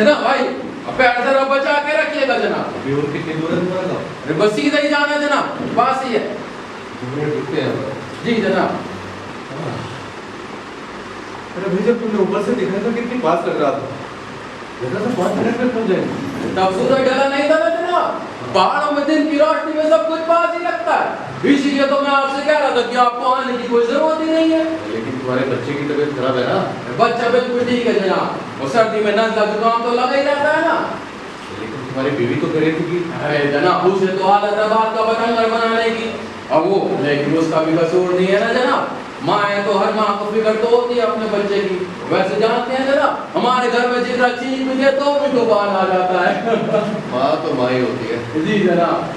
जना भाई पैर जरा बचा के रखिएगा जनाब। अभी और कितनी दूर है तुम्हारा गाँव? अरे बस सीधा ही जाना जनाब, पास ही है। 2 मिनट रुकते हैं यहाँ जी जनाब। पर। अरे भाई जब तुमने ऊपर से देखा था कितनी पास लग रहा था, लग रहा था 5 मिनट में पहुंच जाएंगे। तब सूरज डला नहीं था ना जनाब, पहाड़ों में दिन की रोशनी में सब कुछ पास ही लगता है। इसीलिए तो मैं आपसे कह रहा था कि आपको आने की कोई जरूरत ही नहीं है। लेकिन तुम्हारे बच्चे की तबीयत खराब है ना? बच्चा बिल्कुल ठीक है जनाब, और सर्दी में नजला जुकाम तो लगा ही रहता है ना। लेकिन तुम्हारी बीवी तो कह रही थी कि अरे जनाब उसे तो हालत है बात का बतंगर बनाने की, अब वो लेकिन उसका भी कसूर नहीं है ना जनाब। माँ है तो हर माँ को फिक्र तो होती है अपने बच्चे की। वैसे जानते हैं जनाब, हमारे घर में जितना चीज मिले तो भी तूफान आ जाता है। माँ तो माँ ही होती है। जी जनाब।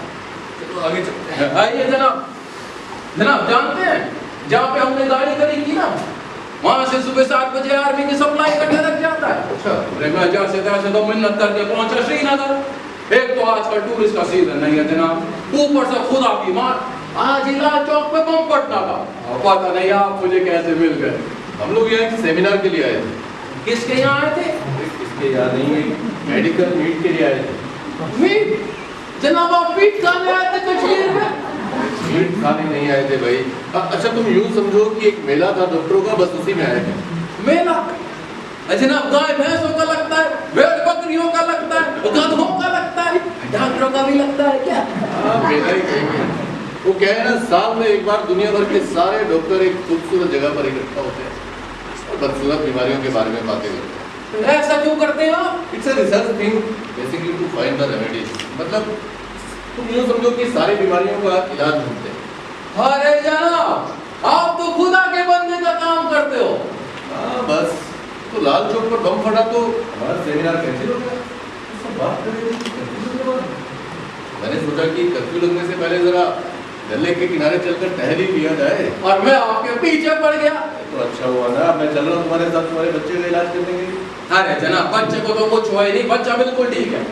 चलो आगे चलते हैं। आइए जनाब। जनाब जानते हैं जहाँ पे हमने गाड़ी खड़ी की ना, वहाँ से सुबह 7 बजे आर्मी की सप्लाई का ट्रक जाता है। अच्छा। अरे मैं जैसे तैसे तो मिन्नत करके पहुंचा श्रीनगर। एक तो आजकल टूरिस्ट का सीजन नहीं है जनाब, ऊपर से खुदा की मार आज ही लाल चौक पे बम फटना था। पता नहीं आप मुझे कैसे मिल गए। हम लोग यहाँ एक सेमिनार के लिए आए थे। किसके यहाँ आए थे? इसके याद नहीं है, मेडिकल मीट के लिए आए थे। मीट? जनाब आप मीट खाने आए थे कश्मीर में? मीट खाने नहीं आए थे भाई। अच्छा तुम यूँ समझो कि एक मेला था डॉक्टरों का, बस उसी में आए थे। मेला? जनाब गाय भैंसों का लगता है, भेड़ बकरियों का लगता है, गधों का लगता है, डॉक्टरों का भी लगता है क्या? मेला ही कहेंगे। वो क्या है ना, साल में एक बार दुनिया भर के सारे डॉक्टर एक खूबसूरत जगह पर इकट्ठा होते हैं और बदसूरत बीमारियों के बारे में बातें करते हैं। ऐसा क्यों करते हो? It's a research thing basically to find the remedies. मतलब तुम यूँ समझो कि सारी बीमारियों का इलाज ढूंढते हैं। अरे जनाब आप तो खुदा के बंदे का काम करते हो। हाँ बस, तो लाल चौक पर बम फटा तो हमारा सेमिनार कैंसिल हो गया। सब बात कर रहे थे, मैंने सोचा कि कर्फ्यू लगने से पहले जरा गले के किनारे चलकर टहल ही लिया जाए। और मैं आपके पीछे पड़ गया। तो अच्छा हुआ ना, मैं चल रहा हूँ तुम्हारे साथ तुम्हारे बच्चे का इलाज करने के लिए। अरे जनाब बच्चे को तो कुछ हुआ ही नहीं, बच्चा बिल्कुल ठीक है।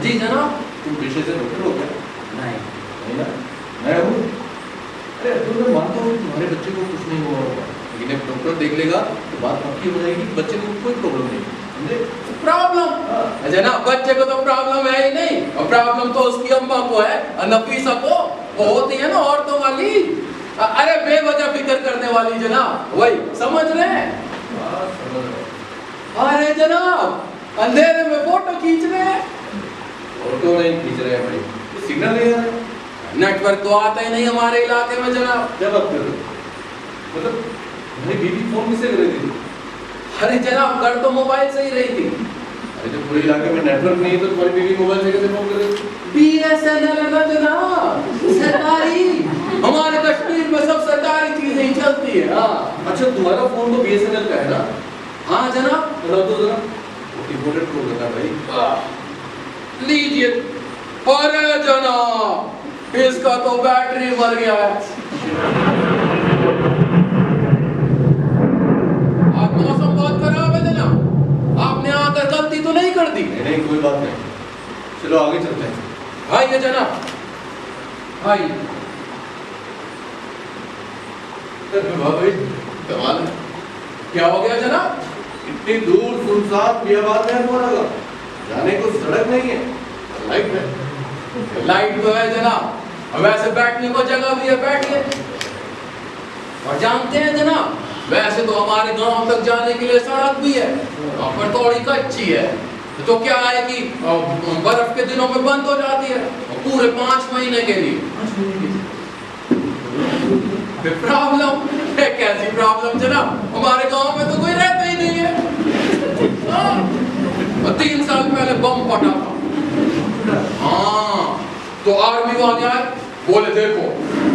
जी जनाब। तुम पेशे से डॉक्टर हो क्या? नहीं ना, मैं हूँ। अरे तो मैं मानता हूँ तुम्हारे बच्चे को कुछ नहीं हुआ होगा, लेकिन एक डॉक्टर देख लेगा तो बात पक्की हो जाएगी, बच्चे को कोई प्रॉब्लम नहीं है। प्रॉब्लम? जनाब बच्चे को तो प्रॉब्लम है ही नहीं, और प्रॉब्लम तो उसकी अम्मा को है, नफीसा को। वो होती है ना औरतों वाली, अरे बेवजह फिक्र करने वाली जनाब, वही समझ रहे हैं? अरे जनाब अंधेरे में फोटो खींच रहे हैं। फोटो नहीं खींच रहे हैं भाई, तो सिग्नल नहीं आ रहा है। नेटवर्क तो आता ही नहीं हमारे इलाके में जनाब। क्या बात कर रहे हो? मतलब मेरी बीवी फोन किससे कर रही थी? अरे जनाब कर तो मोबाइल से ही रही थी। अरे जब पूरे इलाके में नेटवर्क नहीं है तो तुम्हारी बीवी मोबाइल से कैसे फोन कर रही थी? BSNL है ना जनाब, सरकारी। हमारे कश्मीर में सब सरकारी चीजें ही चलती है। हाँ। अच्छा तुम्हारा फोन तो BSNL का है ना? हाँ जनाब। बताओ तो जरा, इम्पोर्टेंट फोन लगा भाई। लीजिए। अरे जनाब इसका तो बैटरी मर गया है। आज मौसम बहुत खराब है जनाब, आपने आकर गलती तो नहीं कर दी? नहीं कोई बात नहीं, चलो आगे चलते हैं। आइए जनाब आइए। भाई कमाल है, क्या हो गया जनाब? इतनी दूर सुनसान बियाबान है तुम्हारा गाँव, जाने को सड़क नहीं है, लाइट है। लाइट तो है जनाब, और वैसे बैठने को जगह भी है, बैठिए। और जानते हैं जनाब वैसे तो हमारे गांव तक जाने के लिए सड़क भी है, पर थोड़ी कच्ची है। तो क्या है कि बर्फ के दिनों में बंद हो जाती है पूरे 5 महीने के लिए। प्रॉब्लम? कैसी प्रॉब्लम जनाब, हमारे गांव में तो कोई रहता ही नहीं है। 3 साल पहले बम फटा था। हाँ तो आर्मी वाले आए, बोले देखो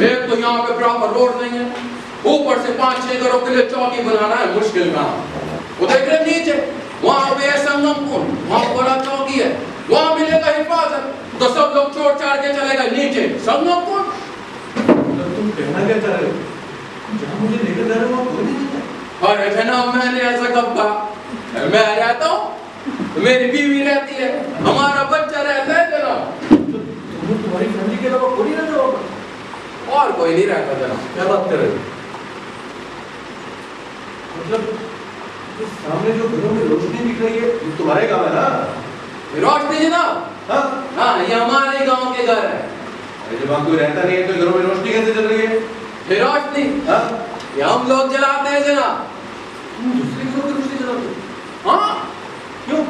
एक तो यहाँ पे प्रॉपर रोड नहीं है, ऊपर से 5-6 घरों के लिए चौकी बनाना है मुश्किल काम। वो देख रहे नीचे, वहाँ पे है संगम पुल, वहाँ बड़ा चौकी है, वहाँ मिलेगा हिफाजत, तो सब लोग छोड़ छाड़ के चले गए नीचे संगम पुल। तुम कहना क्या चाह रहे हो? जहाँ मुझे लेकर जा रहे हो वहाँ कोई नहीं है। अरे जनाब मैंने ऐसा कब कहा? मैं रहता हूँ, मेरी बीवी रहती है, हमारा बच्चा रहता है जनाब। तो तुम्हारी फैमिली के अलावा कोई नहीं रहता होगा? और कोई नहीं रहता जनाब। क्या बात कर रहे हो? मतलब सामने जो घरों में रोशनी दिख रही है ये तुम्हारे गांव है ना? रोशनी जनाब? हाँ हाँ, ये हमारे गांव के घर है। अरे जब वहाँ कोई रहता नहीं है तो घरों में रोशनी कैसे चल रही है? ये रोशनी? हाँ ये हम लोग जलाते हैं जनाब। दूसरे घरों की रोशनी जलाते हो? हाँ? क्यों?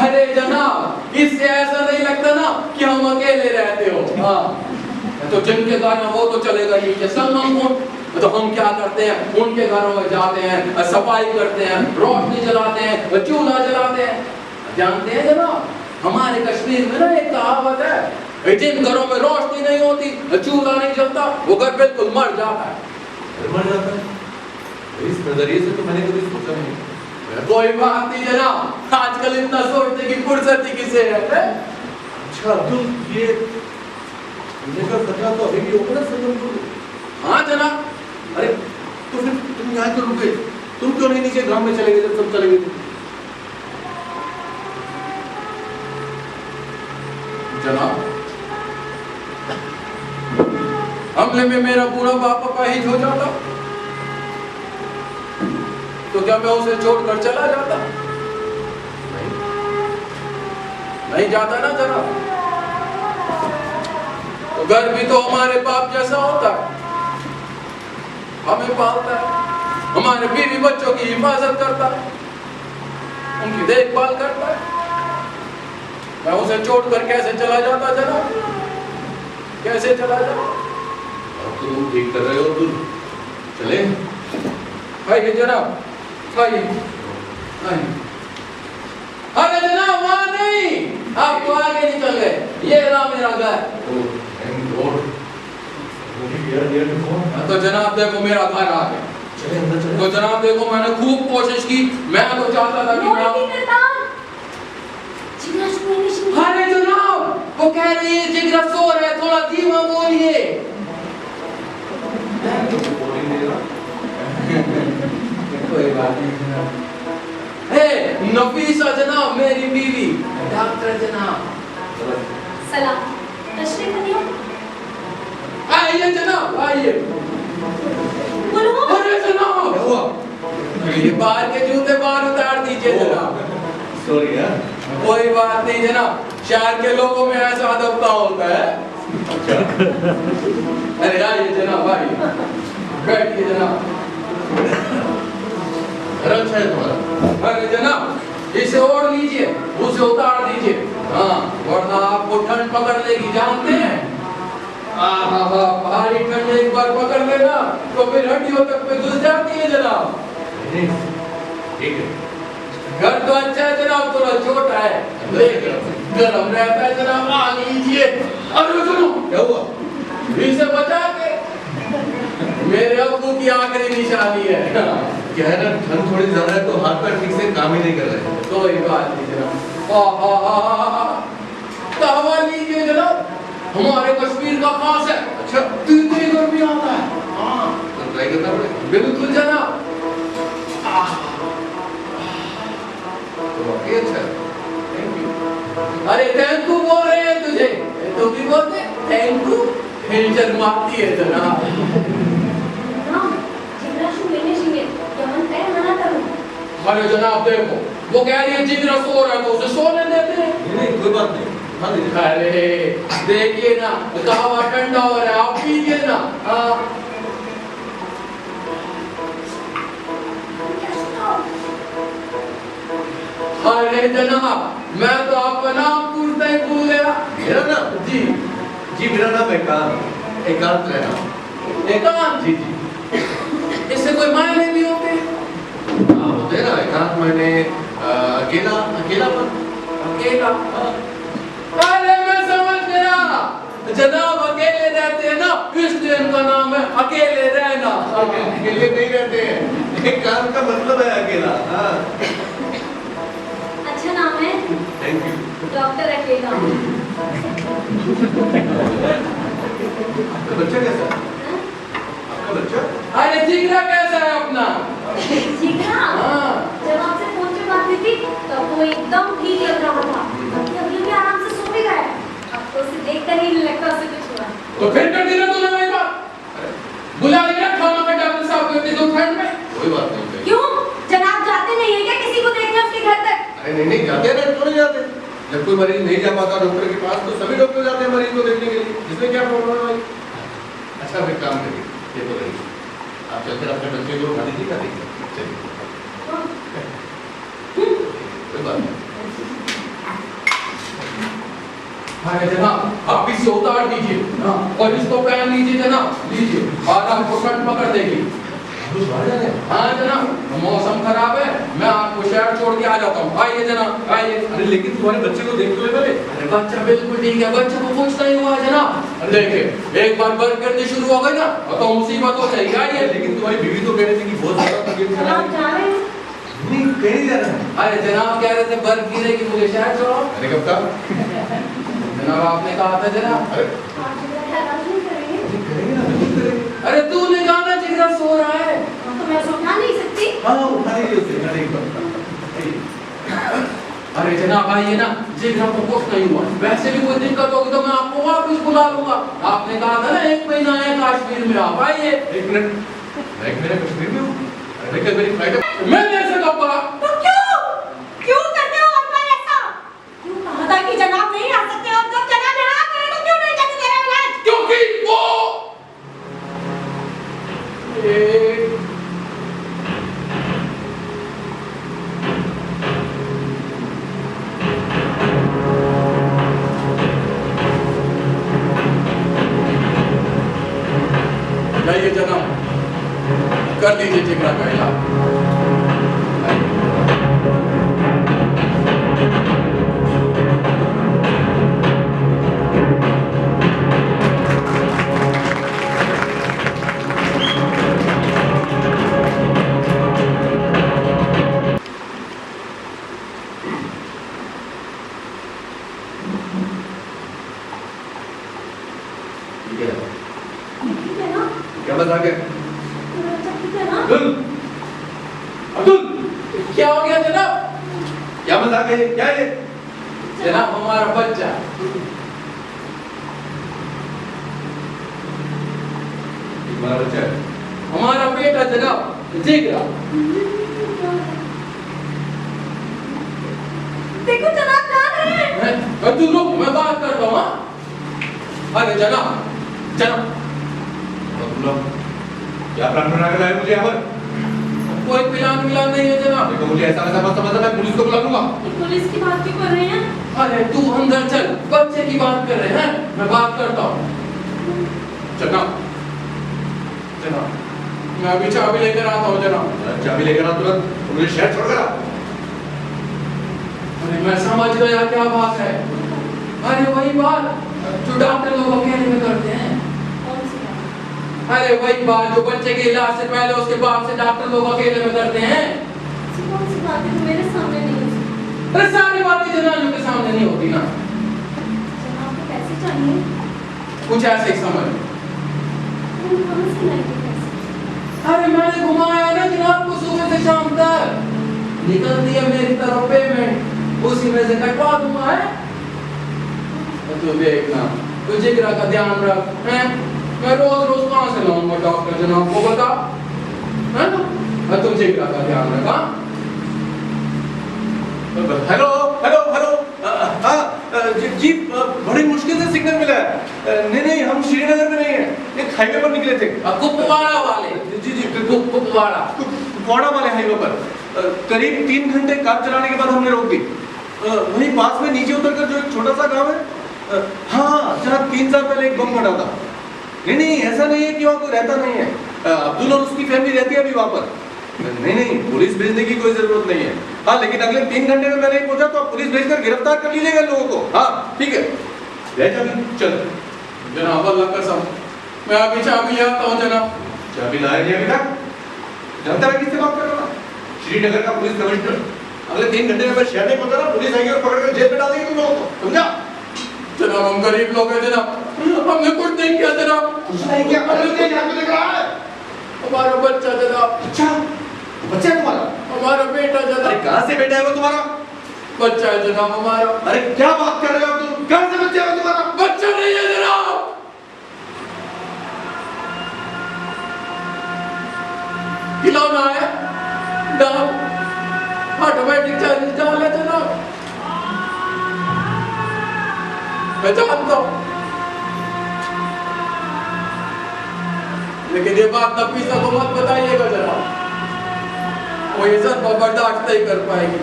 अरे जनाब, इससे ऐसा नहीं लगता ना कि हम अकेले रहते हो। हाँ, तो जिनके घर है वो तो चलेगा ही, ये सलमान कौन? तो हम क्या करते हैं, उनके घरों में जाते हैं, सफाई करते हैं, रोशनी जलाते हैं, चूल्हा जलाते हैं। जानते हैं जनाब, हमारे कश्मीर में ना एक कहावत है, जिन घरों में रोशनी नहीं होती, चूल्हा नहीं जलता, वो घर बिल्कुल मर जाता है। मर जाता है? इस नजरिए से तो मैंने कभी सोचा नहीं। कोई बात नहीं जनाब, आजकल इतना सोचने की फुर्सत ही किसे है? अच्छा अब्दुल, ये खतरा तो अभी भी होगा ना सदन को? हाँ जनाब। अरे तो फिर तुम यहाँ क्यों रुके? तुम क्यों नहीं नीचे ग्राम में चले गए जब सब चले गए थे? जनाब, हमले में मेरा पूरा बाप अपाहिज हो जाता तो क्या मैं उसे छोड़कर चला जाता? नहीं जाता ना जनाब। तो घर भी तो हमारे बाप जैसा होता है, हमें पालता है, हमारे बीवी बच्चों की हिफाजत करता है, उनकी देखभाल करता है। मैं उसे छोड़कर कैसे चला जाता जनाब? कैसे चला जाता? अब तो तुम ठीक कर रहे हो अब्दुल, चले? आइए जनाब, आइए आइए। अरे जनाब वहाँ नहीं, आप तो आगे निकल गए। ये रहा मेरा घर। तो जनाब देखो मेरा घर आ गया। चले अंदर चले। तो जनाब देखो मैंने खूब कोशिश की, मैं तो चाहता था कि मैं। अरे जनाब, वो कह रही है जिगरा सो रहा है, थोड़ा धीमा बोलिए। कोई बात नहीं जनाब। नफीसा जनाब मेरी बीवी, डॉक्टर जनाब। सलाम, तशरीफ लाइए। आइए जनाब, आइए। बोलो। अरे जनाब, क्या हुआ? ये बाहर के जूते बाहर उतार दीजिए जनाब। सॉरी यार। कोई बात नहीं जनाब, शहर के लोगों में ऐसा अदब होता है। अरे आइए जनाब, आइए, बैठिए जनाब। अच्छा है तुम्हारा। अरे जनाब, इसे ओढ़ लीजिए, उसे उतार दीजिए। हाँ, वरना आपको ठंड पकड़ लेगी, जानते हैं? भारी ठंड एक बार पकड़ लेना तो फिर हड्डियों तक पे घुस जाती है जनाब। ठीक है। घर तो अच्छा है जनाब, थोड़ा छोटा है लेकिन गर्म रहता है जनाब। आ लीजिए। अरे सुनो, क्या हुआ? इसे बचा के, मेरे अब्बू की आखिरी निशानी है। क्या है ना, ठंड थोड़ी ज्यादा है तो हाथ पैर ठीक से काम ही नहीं कर रहे। कोई बात नहीं जनाब। कहवा लीजिए जनाब, हमारे कश्मीर का खास है। अच्छा, तीन गर्मी आता है। हाँ तो ट्राई करना पड़ेगा। बिल्कुल जनाब। तो वाकई अच्छा है। Thank you. अरे थैंक यू बोल रहे हैं तुझे, तू भी बोलते थैंक यू। हिलचल मारती है जनाब। अरे जनाब देखो, वो कह रही है जिगरा सो रहा है तो उसे सोने देते हैं। नहीं कोई बात नहीं। हाँ दीजिए। अरे देखिए ना, कहवा ठंडा हो रहा है, आप पीजिए ना। हाँ अरे जनाब, मैं तो आपका नाम पूछता ही भूल गया। मेरा नाम? जी जी मेरा नाम एकांत। एकांत है नाम। एकांत? जी जी। इससे कोई मायने भी होते हैं? होते हैं ना, एकांत मैंने अकेला, अकेलापन। अकेला? अरे मैं समझ गया, जनाब अकेले रहते हैं ना, इसलिए इनका नाम है अकेले रहना। अकेले नहीं रहते हैं, एकांत का मतलब है अकेला। हाँ अच्छा नाम है। Thank you. डॉक्टर अकेला। आपका बच्चा कैसा है? आपका बच्चा? अरे जिगरा कैसा है अपना? जिगरा? हाँ। जब आपसे फोन पे बात हुई थी तब वो एकदम ठीक लग रहा था। अभी भी आराम से सो भी गया है। आपको उसे देखकर ही नहीं लगता उसे कुछ हुआ। तो फिर कर देना तूने वही बात। बुला लिया खाना का डॉक्टर साहब को इतनी दूर ठंड में। कोई बात नहीं। क्यों? जनाब जाते नहीं नहीं जाते हैं ना, क्यों नहीं जाते? जब कोई मरीज नहीं जा पाता डॉक्टर के पास तो सभी डॉक्टर जाते हैं मरीज को देखने के लिए, इसमें क्या प्रॉब्लम है भाई? अच्छा फिर काम करिए, ये तो करिए, आप चलकर अपने बच्चे को खा दीजिए, चलिए कोई बात नहीं। अरे जनाब आप इसे उतार दीजिए और इसको पहन लीजिए जनाब, लीजिए, और आपको कट पकड़ देगी। हाँ जनाब, मौसम खराब है, मैं आपको शहर छोड़ के आ जाता हूँ। आइए जनाब, आइए। अरे लेकिन तुम्हारे बच्चे को देख लो पहले। अरे बच्चा बिल्कुल ठीक है, बच्चे को कुछ नहीं हुआ जनाब। देखिए एक बार बर्फ गिरनी शुरू हो गई ना तो मुसीबत हो जाएगी। आइए। लेकिन तुम्हारी बीवी तो कह रही थी कि बहुत ज्यादा तकलीफ है। आप जा रहे हैं? नहीं, कहीं जा रहा है। अरे जनाब कह रहे थे बर्फ गिरेगी, मुझे शहर छोड़ो। अरे कब का? जनाब आपने कहा था जनाब। अरे आप जिगरा हैरान नहीं करेंगे? करेंगे ना, बिल्कुल करेंगे। अरे तूने कहा ना जिगरा सो रहा है। तो मैं उठा नहीं सकती। हाँ उठा लीजिए उसे, अरे एक बार। अरे जनाब आइए ना, जिगरा को कुछ नहीं हुआ। वैसे भी कोई दिक्कत होगी तो मैं आपको वापस बुला लूंगा। आपने कहा था ना 1 महीना है कश्मीर में, आप आइए। एक मिनट कश्मीर में हूँ। अरे कल मेरी फ्लाइट है। मैंने ऐसे कब कहा? तो क्यों करते हो आप पर ऐसा? क्यों कहा था कि जनाब नहीं आ सकते और जब जनाब यहाँ आ गए तो क्यों नहीं करते तेरा इलाज? क्योंकि वो जाइए जनाब, कर लीजिए जिगरा का इलाज। ठीक है ना? क्या बता के? मेरा बच्चा ठीक है ना? अब्दुल, क्या हो गया जनाब? क्या मजाक है? क्या है? जनाब हमारा बच्चा। तुम्हारा बच्चा है? हमारा बेटा जनाब, जिगरा। देखो जनाब जा रहे हैं। तू रुक, मैं बात करता हूँ। अरे जनाब, जनाब अब्दुल्ला, क्या प्लान बना के लाए मुझे यहाँ पर? कोई प्लान मिलान नहीं है जनाब। देखो मुझे ऐसा वैसा मत समझना, मैं पुलिस को बुला लूंगा। पुलिस की बात क्यों कर रहे हैं? अरे तू अंदर चल, बच्चे की बात कर रहे हैं, मैं बात करता हूँ। जनाब, जनाब मैं अभी चाबी लेकर आता हूँ जनाब। चाबी लेकर आ तुरंत, मुझे शहर छोड़कर आ। अरे मैं समझ गया क्या बात है। अरे वही बात जो डॉक्टर लोग अकेले में करते हैं। कौन सी बात? अरे वही बात जो बच्चे के इलाज से पहले उसके बाद से डॉक्टर लोग अकेले में करते हैं। ऐसी कौन सी बात है जो मेरे सामने नहीं हो सकती? अरे सारी बातें जनानियों के सामने नहीं होती ना। जनाब को पैसे चाहिए? कुछ ऐसे ही समझ। तुम कहाँ से लाएंगे पैसे? अरे मैंने घुमाया ना जनाब को सुबह से शाम तक, निकलती है मेरी तरफ पेमेंट, उसी में से कटवा दूंगा। है तो देखना, तो जिगरा का ध्यान रख। हैं मैं रोज रोज कहाँ से लाऊंगा डॉक्टर जनाब को, बता। है ना, तुम जिगरा का ध्यान रखा। हेलो हेलो हेलो, जी बड़ी मुश्किल से सिग्नल मिला है। नहीं हम श्रीनगर में नहीं है, एक हाईवे पर निकले थे। कुपवाड़ा वाले। जी कुपवाड़ा कुपवाड़ा वाले हाईवे पर करीब 3 घंटे कार चलाने के बाद हमने रोक दी। वहीं पास में नीचे उतरकर जो एक छोटा सा गांव है, हाँ जहाँ 3 साल पहले एक बम फटा था। नहीं ऐसा नहीं है कि वहाँ कोई रहता नहीं है। अब्दुल और उसकी फैमिली रहती है अभी वहाँ पर। नहीं पुलिस भेजने की कोई जरूरत नहीं है। हाँ लेकिन अगले 3 घंटे में मैं नहीं पहुंचा तो आप पुलिस भेजकर गिरफ्तार कर लीजिएगा लोगों को। हाँ ठीक है, ले जाओ। चल जनाब, अल्लाह कसम मैं अभी चाबी ले आता हूँ जनाब। चाबी लाया नहीं अभी तक? जानता है किससे बात कर रहा था? श्रीनगर का पुलिस कमिश्नर। अगले 3 घंटे में मैं शहर नहीं पहुंचा ना, पुलिस आएगी और पकड़कर जेल में डाल देगी तुम लोगों को, समझा? जनाब हम गरीब लोग हैं जनाब, हमने कुछ नहीं किया जनाब। कुछ नहीं किया, हमने यहाँ पे देख रहा है। हमारा बच्चा जनाब। अच्छा बच्चा है तुम्हारा? हमारा बेटा जनाब। अरे कहाँ से बेटा है वो तुम्हारा? बच्चा है जनाब हमारा। अरे क्या बात कर रहे हो तुम? कहाँ से बच्चा है तुम्हारा? बच्चा नहीं है जनाब। खिलौना है, डाल ऑटोमेटिक चार्जिंग डाल ले जनाब। मैं जानता हूँ, लेकिन ये बात नफीसा को मत बताइएगा जनाब, वो ये सब बर्दाश्त नहीं कर पाएगी।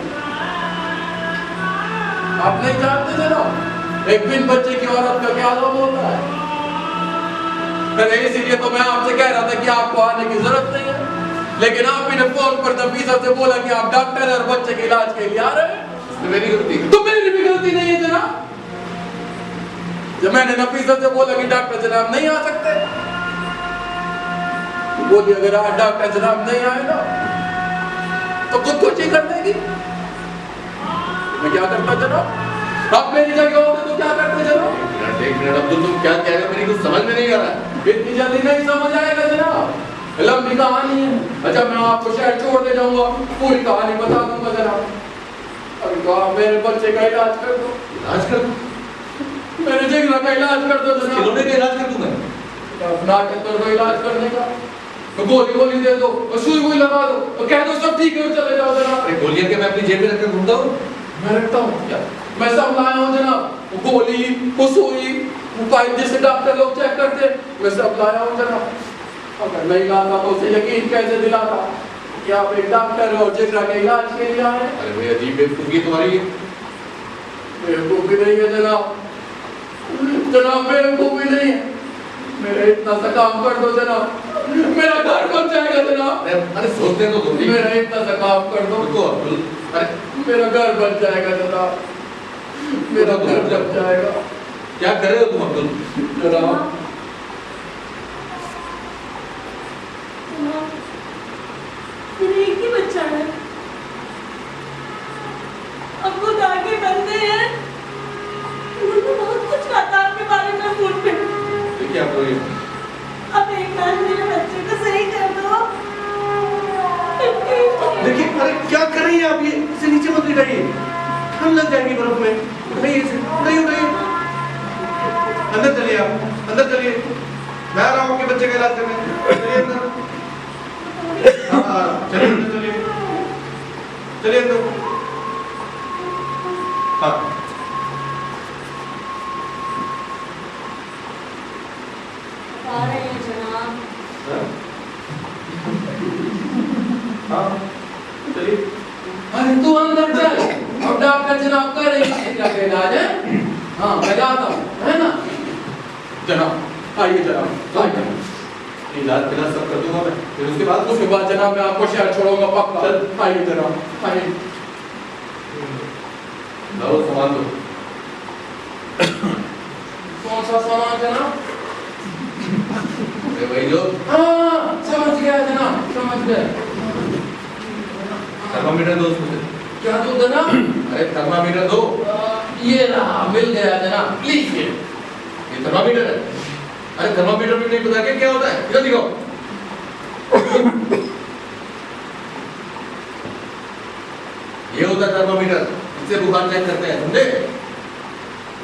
आप नहीं जानते जनाब एक बिन बच्चे की औरत का क्या गम होता है। अरे इसीलिए तो मैं आपसे कह रहा था कि आपको आने की जरूरत नहीं है, लेकिन आप ने फोन पर नफीसा से बोला कि आप डॉक्टर और बच्चे के इलाज के लिए आ रहे हैं। इसमें मेरी गलती है। तो मेरी भी गलती नहीं है जनाब। जब मैंने नफीसा से बोला कि डॉक्टर जनाब नहीं आ सकते, तो बोली अगर आज डॉक्टर जनाब नहीं आए ना तो खुद को ठीक कर देगी। मैं क्या करता जनाब? आप मेरी जगह होते तो क्या करते जनाब? एक मिनट अब्दुल, तुम क्या कह रहे हो? मेरी कुछ समझ में नहीं आ रहा है। इतनी जल्दी नहीं समझ आएगा जनाब, लंबी कहानी है। अच्छा मैं आपको शहर छोड़ दे जाऊंगा, पूरी कहानी बता दूंगा जनाब। अभी तो आप मेरे बच्चे का इलाज कर दो। इलाज कर दूं? मेरे जिगरा का इलाज कर दो जनाब। खिलौने का इलाज कर दूं मैं? नाटक कर दो इलाज करने का, तो गोली गोली दे दो और सुई वुई लगा दो और कह दो सब ठीक है और चले जाओ जनाब। अरे गोलियां क्या मैं अपनी जेब में रखकर घूमता हूँ? मैं रखता हूँ क्या? मैं सब लाया हूँ जनाब, वो गोली, वो सुई, वो पाइप जिसे डॉक्टर लोग चेक करते, मैं सब लाया हूँ जनाब। अगर नहीं लाता तो उसे यकीन कैसे दिलाता कि आप एक डॉक्टर और जिगरा के इलाज के लिए आए? अरे भाई अजीब बेवकूफी तुम्हारी है। बेवकूफी नहीं है जनाब, जनाब बेवकूफी नहीं है। मेरा इतना सा काम कर दो जनाब, मेरा घर बन जाएगा जनाब। अरे सोचते तो तुम भी। मेरा इतना सा काम कर दो, रुको अब्दुल। अरे मेरा घर बन जाएगा जनाब, मेरा घर बन जाएगा। क्या कर रहे हो तुम अब्दुल? जनाब मेरा एक ही बच्चा है, अब वो आगे बंदे हैं। उन्होंने बहुत कुछ कहा था आपके बारे में फोन पे। तो क्या करोगे? अब एक बार मेरे बच्चे को सही कर दो। देखिए, अरे क्या कर रही हैं आप? ये इसे नीचे मत गिराइए, ठंड लग जाएगी बर्फ में। उठाइए इसे, उठाइए उठाइए। अंदर चलिए, आप अंदर चलिए, मैं आ रहा हूँ आपके बच्चे का इलाज करने। चलिए अंदर। हाँ चलिए अंदर, चलिए चलिए अंदर। हाँ आ रहे हैं जनाब। हाँ चलिए। अरे तू अंदर चल, अब डॉक्टर जनाब कर रही है जिगरा का इलाज है। हाँ मैं जाता हूँ, है ना जनाब? आइए जनाब, आइए। इलाज पिलाज सब कर दूंगा मैं, फिर उसके बाद जनाब मैं आपको शहर छोड़ूंगा पक्का। चल आइए जनाब, आइए। लाओ सामान दो। कौन सा सामान जनाब? अरे भाई जो हाँ समझ गया जनाब, समझ गया। थर्मामीटर दो उसमें से। क्या दो जनाब? अरे थर्मामीटर दो। ये रहा, मिल गया जनाब, प्लीज ये। ये थर्मामीटर है? अरे थर्मामीटर में नहीं पता क्या होता है? इधर दिखाओ। ये होता है थर्मामीटर, इससे बुखार चेक करते हैं, समझे?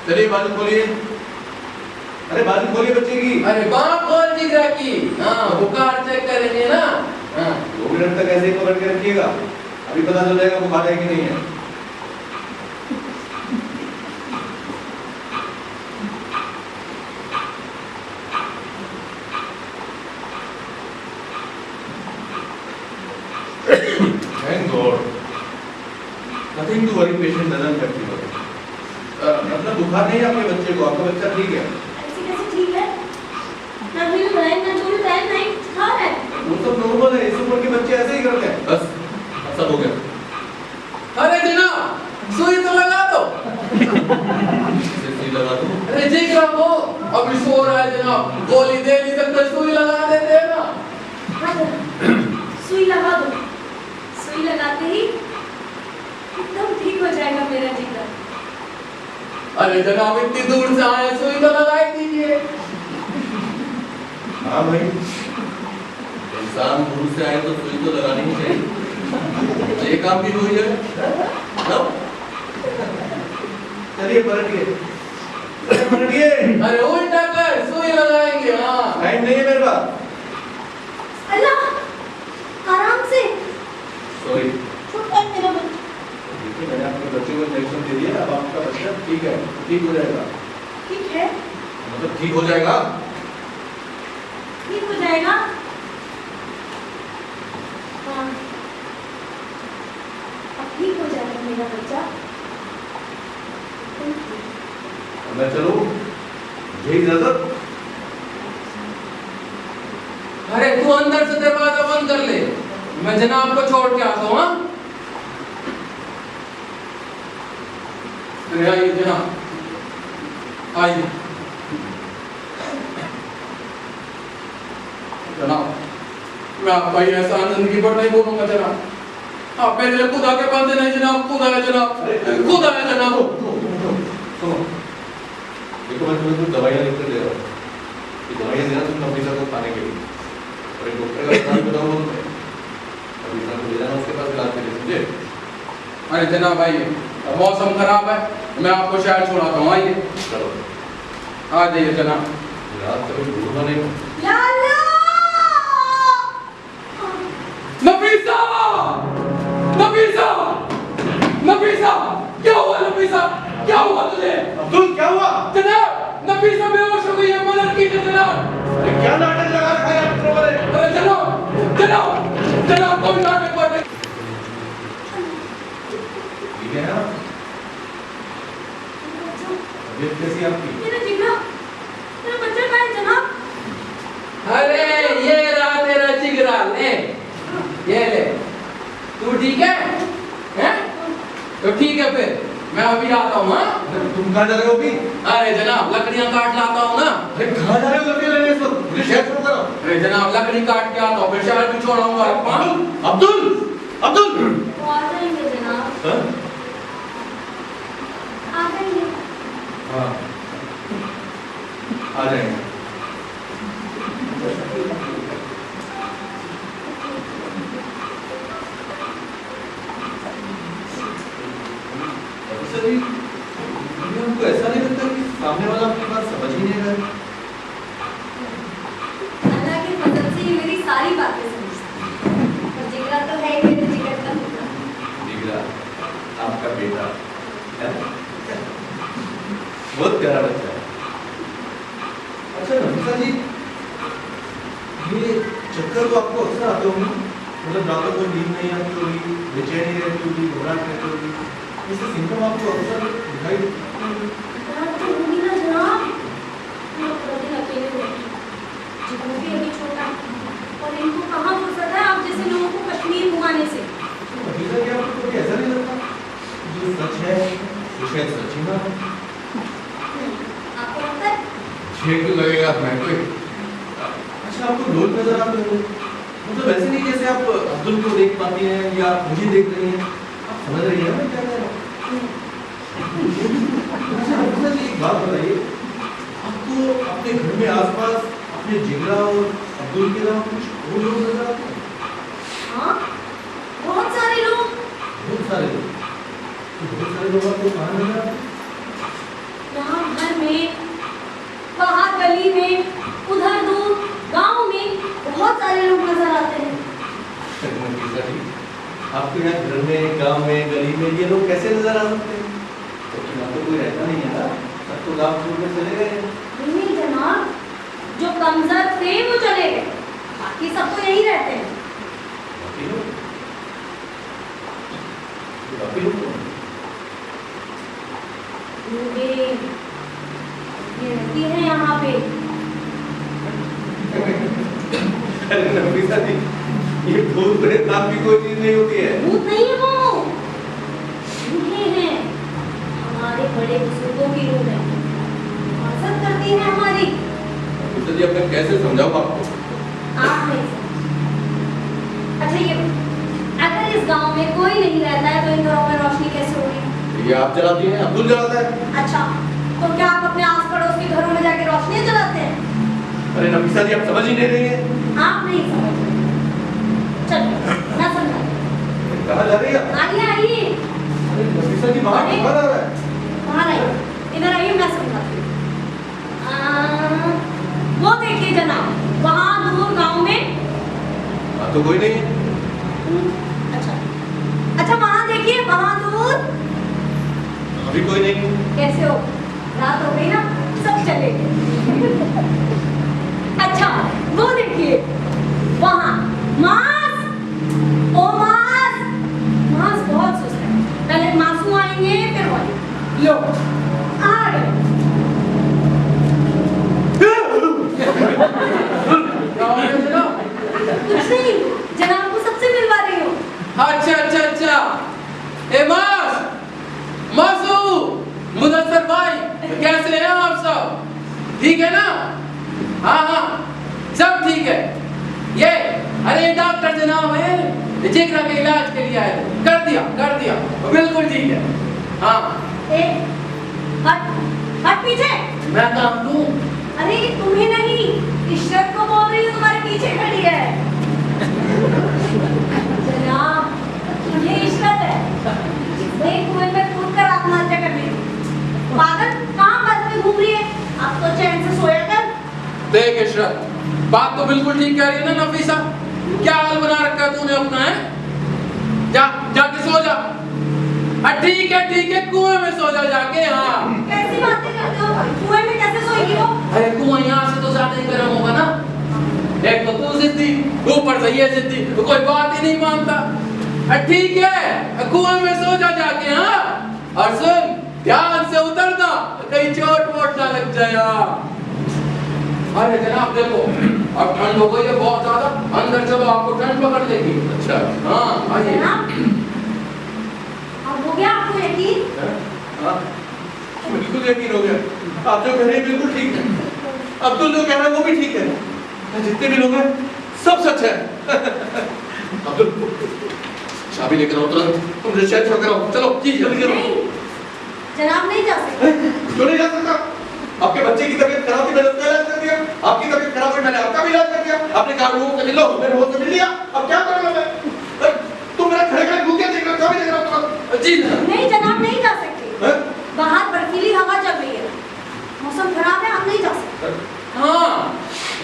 चलिए बाजू खोलिए। अरे बाजू खोलिए बच्चे की। अरे बाप खोल जिगरा की। हाँ बुखार चेक करेंगे ना। हाँ 2 मिनट तक ऐसे ही पकड़ के रखिएगा, अभी पता चल जाएगा बुखार है कि नहीं है। Thank God. Nothing to worry. Patient doesn't have fever. मतलब बुखार नहीं है आपके बच्चे को, आपका बच्चा ठीक है। ऐसे कैसे ठीक है? ना मिल रहा है, ना डुल रहा है, ना ही खा रहा है। वो सब नॉर्मल है, इस उम्र के बच्चे ऐसे ही करते हैं। बस अब सब हो गया। अरे जनाब सुई तो लगा दो। इसे सुई लगा दो। अरे जिगरा को अभी सो रहा है जनाब, गोली दे ली तो सुई लगा देते हैं ना। हाँ जनाब, सुई लगा दो। सुई लगाते ही एकदम ठीक हो जाएगा मेरा जिगर। अरे जनाब इतनी दूर से आए, सुई तो लगा ही दीजिए। हाँ भाई, इंसान दूर से आए तो सुई तो लगानी ही चाहिए। ये काम भी हो जाए ना? चलिए पलटिए, पलटिए। अरे उल्टा कर, सुई लगाएंगे। हाँ टाइम नहीं है मेरे पास। अल्लाह, आराम से। सॉरी। छोटा है मेरा बच्चा। को इंजेक्शन दे दिया, अब आपका बच्चा ठीक है, ठीक हो जाएगा। ठीक है, मतलब ठीक हो जाएगा। ठीक हो जाएगा। हाँ, अब ठीक हो जाएगा मेरा बच्चा। अब मैं चलूं? मुझे इजाजत? अरे तू अंदर से दरवाजा बंद कर ले, मैं जनाब को छोड़ के आता हूँ। हाँ, अरे आइए जनाब, आइए जनाब। मैं आपका ये एहसान जिंदगी भर नहीं बोलूंगा जनाब। आप मेरे लिए खुदा के बंदे नहीं जनाब, खुदा है जनाब, खुदा है जनाब। सुनो, देखो मैं तुम्हें कुछ दवाइयाँ लिख कर दे रहा हूँ। ये दवाइयाँ देना तुम नफीसा को खाने के लिए। और एक डॉक्टर का नाम बताओ मुझे। नफीसा को ले जाना उसके पास इलाज के लिए, समझे? अरे जनाब आइए, मौसम खराब है, मैं आपको शहर छोड़ाता हूँ। आइए, चलो आ जाइए जनाब। रात कभी भूलना नहीं। या अल्लाह! नफीसा, नफीसा, नफीसा, क्या हुआ नफीसा? क्या हुआ तुझे? अब्दुल क्या हुआ? जनाब, नफीसा बेहोश हो गई है, मदद कीजिए जनाब। अरे क्या नाटक लगा रखा है डॉक्टर वाले? अरे जनाब, जनाब, जनाब कोई नाटक कर ठीक है ना? तबीयत कैसी है आपकी? मेरा जिगरा, मेरा बच्चा कहाँ है जनाब? अरे ये रहा तेरा जिगरा, ले ये ले। तू ठीक है? हैं? तो ठीक है फिर मैं अभी आता हूँ। हाँ, तुम कहाँ जा रहे हो अभी? अरे जनाब लकड़ियाँ काट लाता हूँ ना। अरे कहाँ जा रहे हो लकड़ी लेने इस वक्त? मुझे शहर छोड़ करो। अरे जनाब लकड़ी काट के आता हूँ, फिर शहर भी छोड़ाऊंगा। अब्दुल, अब्दुल, वो आ जाएंगे जनाब, हाँ? आ जाएंगे। हाँ, आ जाएंगे। अफसर जी, हमको ऐसा नहीं लगता कि सामने वाला आपकी बात समझ ही नहीं रहा है। अल्लाह के फजल से ये मेरी सारी बातें समझता है। और जिगरा तो है ही मेरे जिगर का टुकड़ा। जिगरा, आपका बेटा है ना? बहुत प्यारा बच्चा है। अच्छा नफीसा जी, ये चक्कर तो आपको अक्सर आते होंगे, मतलब रातों को नींद नहीं आती होगी, बेचैनी रहती होगी, घबराहट रहती होगी, ऐसे सिम्टम आपको अक्सर दिखाई देते होंगे। रात को होगी ना जनाब, मैं पूरा दिन अकेले रहती हूँ। जिगरा भी अभी छोटा है, और इनको कहाँ फुर्सत है आप जैसे लोगों को कश्मीर घुमाने से। तो नफीसा जी, आपको कभी ऐसा नहीं लगता जो सच है वो शायद सच ही ना हो? आपको लगता है? छह क्यों लगेगा मैं कोई? अच्छा आपको लोग नजर आते हो, मतलब ऐसे नहीं जैसे आप अब्दुल को देख पाती हैं या मुझे देख रही हैं, आप समझ रही हैं मैं क्या कह रहा हूँ? अच्छा नफीसा जी, एक बात बताइए, आपको अपने घर में आसपास अपने जिगरा और अब्दुल के अलावा कुछ और लोग नजर आते हैं? हाँ, बहुत सारे लोग। बहुत सारे लोग। तो बहुत सारे लोग आपको कहाँ नजर आते हैं? यहाँ घर में, बाहर गली में, उधर दूर गांव में बहुत सारे लोग नजर आते हैं। नफीसा जी, आपके यहाँ घर में, गांव में, गली में ये लोग कैसे नजर आ सकते हैं? तो यहाँ तो कोई रहता नहीं है ना, सब तो गांव छोड़ के चले गए हैं। नहीं जनाब, जो कमजोर थे वो चले गए, बाकी सब तो यहीं रहते हैं। बाकी लोग? बाकी लोग कौन? ये रहती है यहाँ पे। अरे नफीसा जी, ये भूत प्रेत नाम की कोई चीज नहीं होती है। भूत नहीं है वो, रूहें हैं, हमारे बड़े बुजुर्गों की रूह है, हिफाजत करती है हमारी। नफीसा जी, अब मैं कैसे समझाऊं आपको? आप नहीं समझ। अच्छा ये अगर इस गांव में कोई नहीं रहता है तो इन घरों में रोशनी कैसे होगी? ये आप जलाती हैं, अब्दुल जलाता है। अच्छा, तो क्या आप अपने आस पड़ोस के घरों में जाके रोशनी जलाते हैं? अरे नफीसा जी, आप समझ ही नहीं रही हैं। आप नहीं समझ रहे। चलिए मैं समझा। कहाँ जा रही है? आइए आइए, अरे नफीसा जी, बाहर अरे। कौन आ रहा है? बाहर आइए, इधर आइए, मैं समझाती हूँ। वो देखिए जनाब, वहाँ दूर गांव में। हाँ तो कोई नहीं है। अच्छा अच्छा, वहाँ देखिए, वहाँ दूर अभी कोई नहीं। कैसे हो? रात हो गई ना, सब चले गए। अच्छा वो देखिए वहाँ मास, ओ मास, मास बहुत सुस्त है। पहले मासू आएंगे फिर वो लो आ गए। कुछ नहीं, जनाब को सबसे मिलवा रही हूँ। अच्छा अच्छा अच्छा। ए मास, मासू, मुदस्सर भाई, कैसे हैं आप सब? ठीक है ना? हाँ हाँ, सब ठीक है। ये अरे डॉक्टर जनाब है, जिक्र के इलाज के लिए आए। कर दिया, बिल्कुल ठीक है। हाँ। ए, हट, हट पीछे। मैं काम दूं? अरे तुम्हें नहीं, इशरत को बोल रही हूँ, तुम्हारे पीछे खड़ी है। जनाब, तुम्हें इशरत है। एक कुएं में कूद कर आत्महत्या कर ली। पागल, कहाँ बस में घूम रही है? अब तो चैन से सोया कर। देख इशरत, बात तो बिल्कुल ठीक कह रही है ना नफीसा? क्या हाल बना रखा है तूने अपना है? जाके सो जा। ठीक है, कुएं में सो जा जाके। हाँ। कैसी बातें करते हो? कुएं में कैसे सोएगी वो? अरे कुआं यहाँ से तो ज्यादा ही गर्म होगा ना। एक तो तू जिद्दी, ऊपर से ये जिद्दी, तो कोई बात ही नहीं मानता। ठीक है, कुएं में सो जा जाके। हाँ, और सुन, ध्यान से उतरना, कहीं चोट वोट ना लग जाए। अरे जनाब देखो, अब ठंड हो गई है बहुत ज्यादा, अंदर चलो, आपको ठंड पकड़ लेगी। अच्छा। हाँ आइए। जनाब, अब हो गया आपको यकीन? हाँ, बिल्कुल यकीन हो गया। आप जो कह रहे हैं बिल्कुल ठीक है। अब्दुल जो कह रहा है वो भी ठीक है। जितने भी लोग हैं सब सच है। अब्दुल, चाबी लेकर आओ तुरंत। तुम रिचार्ज छोड़ कर आओ। चलो जी जल्दी करो। नहीं, जनाब नहीं जा सकते। क्यों नहीं जा सकता? आपके बच्चे की तबीयत खराब थी, मैंने उसका इलाज कर दिया। आपकी तबीयत खराब हुई, मैंने आपका भी इलाज कर दिया। आपने कहा लोगों से मिलो, मैंने वो से मिल लिया। अब क्या करूंगा मैं? तुम मेरा खड़े खड़े मुंह क्या देख रहे हो? चाबी देख रहे हो तुरंत। जी नहीं जनाब, नहीं जा सकते। बाहर बर्फीली हवा चल रही है, मौसम खराब है, हम नहीं जा सकते। हाँ,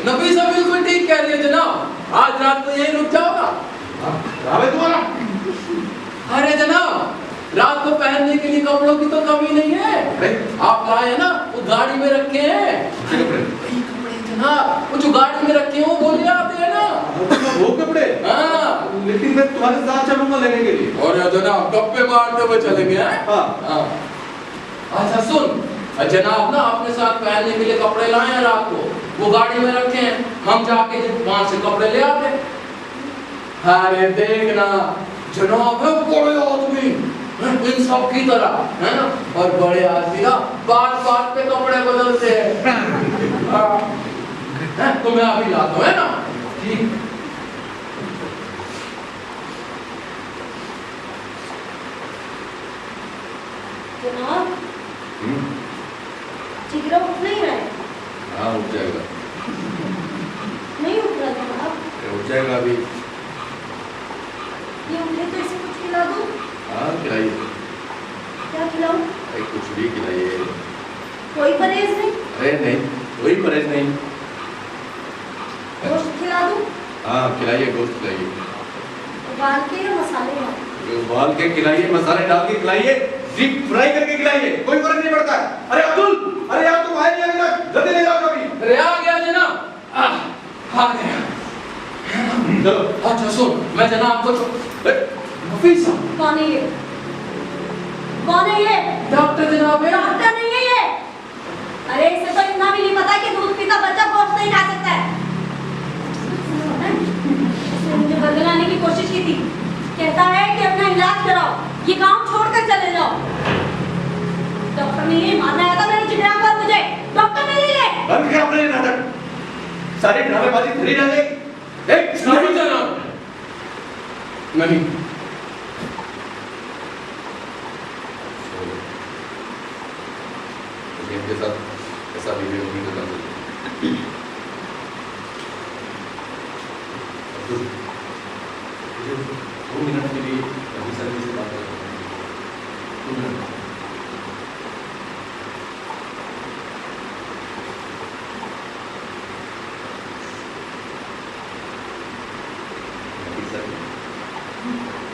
नफीसा बिल्कुल ठीक कह रही है जनाब। आज रात को यहीं रुक जाओगा। रावे तुम्हारा। अरे जनाब, रात को पहनने के लिए कपड़ों की तो कमी नहीं है। आप लाए हैं ना, वो गाड़ी में रखे हैं। वही कपड़े जनाब, वो जो गाड़ी में रखे हैं वो बोले आते हैं ना। वो कपड़े? हाँ। लेकिन मैं तुम्हारे साथ चलूंगा लेने के लिए। और जनाब गप्पे मारते हुए चलेंगे। हाँ। अच्छा सुन, जनाब ना अपने साथ पहनने के लिए कपड़े लाए हैं रात को, वो गाड़ी में रखे हैं। हम जाके वहां से कपड़े ले आते। अरे देखना जनाब है बड़े आदमी, इन सब की तरह है ना, और बड़े आदमी ना बात बात पे कपड़े बदलते हैं। तो मैं अभी लाता हूँ, है ना? ठीक। जनाब, जिगरा उठ नहीं रहा है। हाँ उठ जाएगा। नहीं उठ रहा जनाब। उठ जाएगा अभी। ये उठे तो इसे कुछ खिला दूं? हाँ खिलाइए। क्या खिलाऊं? कुछ भी खिलाइए। कोई परहेज नहीं? अरे नहीं, कोई परहेज नहीं। गोश्त खिला दूं? हाँ खिलाइए, गोश्त खिलाइए। उबाल के या मसाले डाल? उबाल के खिलाइए, मसाले डाल के खिलाइए, डीप फ्राई करके खिलाइए, कोई फर्क नहीं पड़ता है। अरे अब्दुल, अरे यार तुम आए नहीं अभी तक, जल्दी ले जाओ कभी। अरे आ गया जनाब, आ गया। चलो। अच्छा सुन, मैं जनाब को नफीसा। कौन है ये? कौन है ये? डॉक्टर जनाब है। डॉक्टर नहीं है ये। अरे इसे तो इतना भी नहीं पता कि दूध पीता बच्चा गोश्त नहीं खा सकता है। इसने मुझे बदलाने की कोशिश की थी, कहता है कि अपना इलाज कराओ, ये गांव छोड़कर चले जाओ। डॉक्टर नहीं है, मारना आया था मेरे चिड़िया पर मुझे। डॉक्टर नहीं है। बंद कर अपने नाटक, सारी ड्रामेबाजी धरी रह गई। नहीं जनाब, नहीं। इनके साथ ऐसा भी उम्मीद करना चाहिए। अब्दुल, मुझे 2 मिनट के लिए अभी सर से बात करना है। 2 मिनट।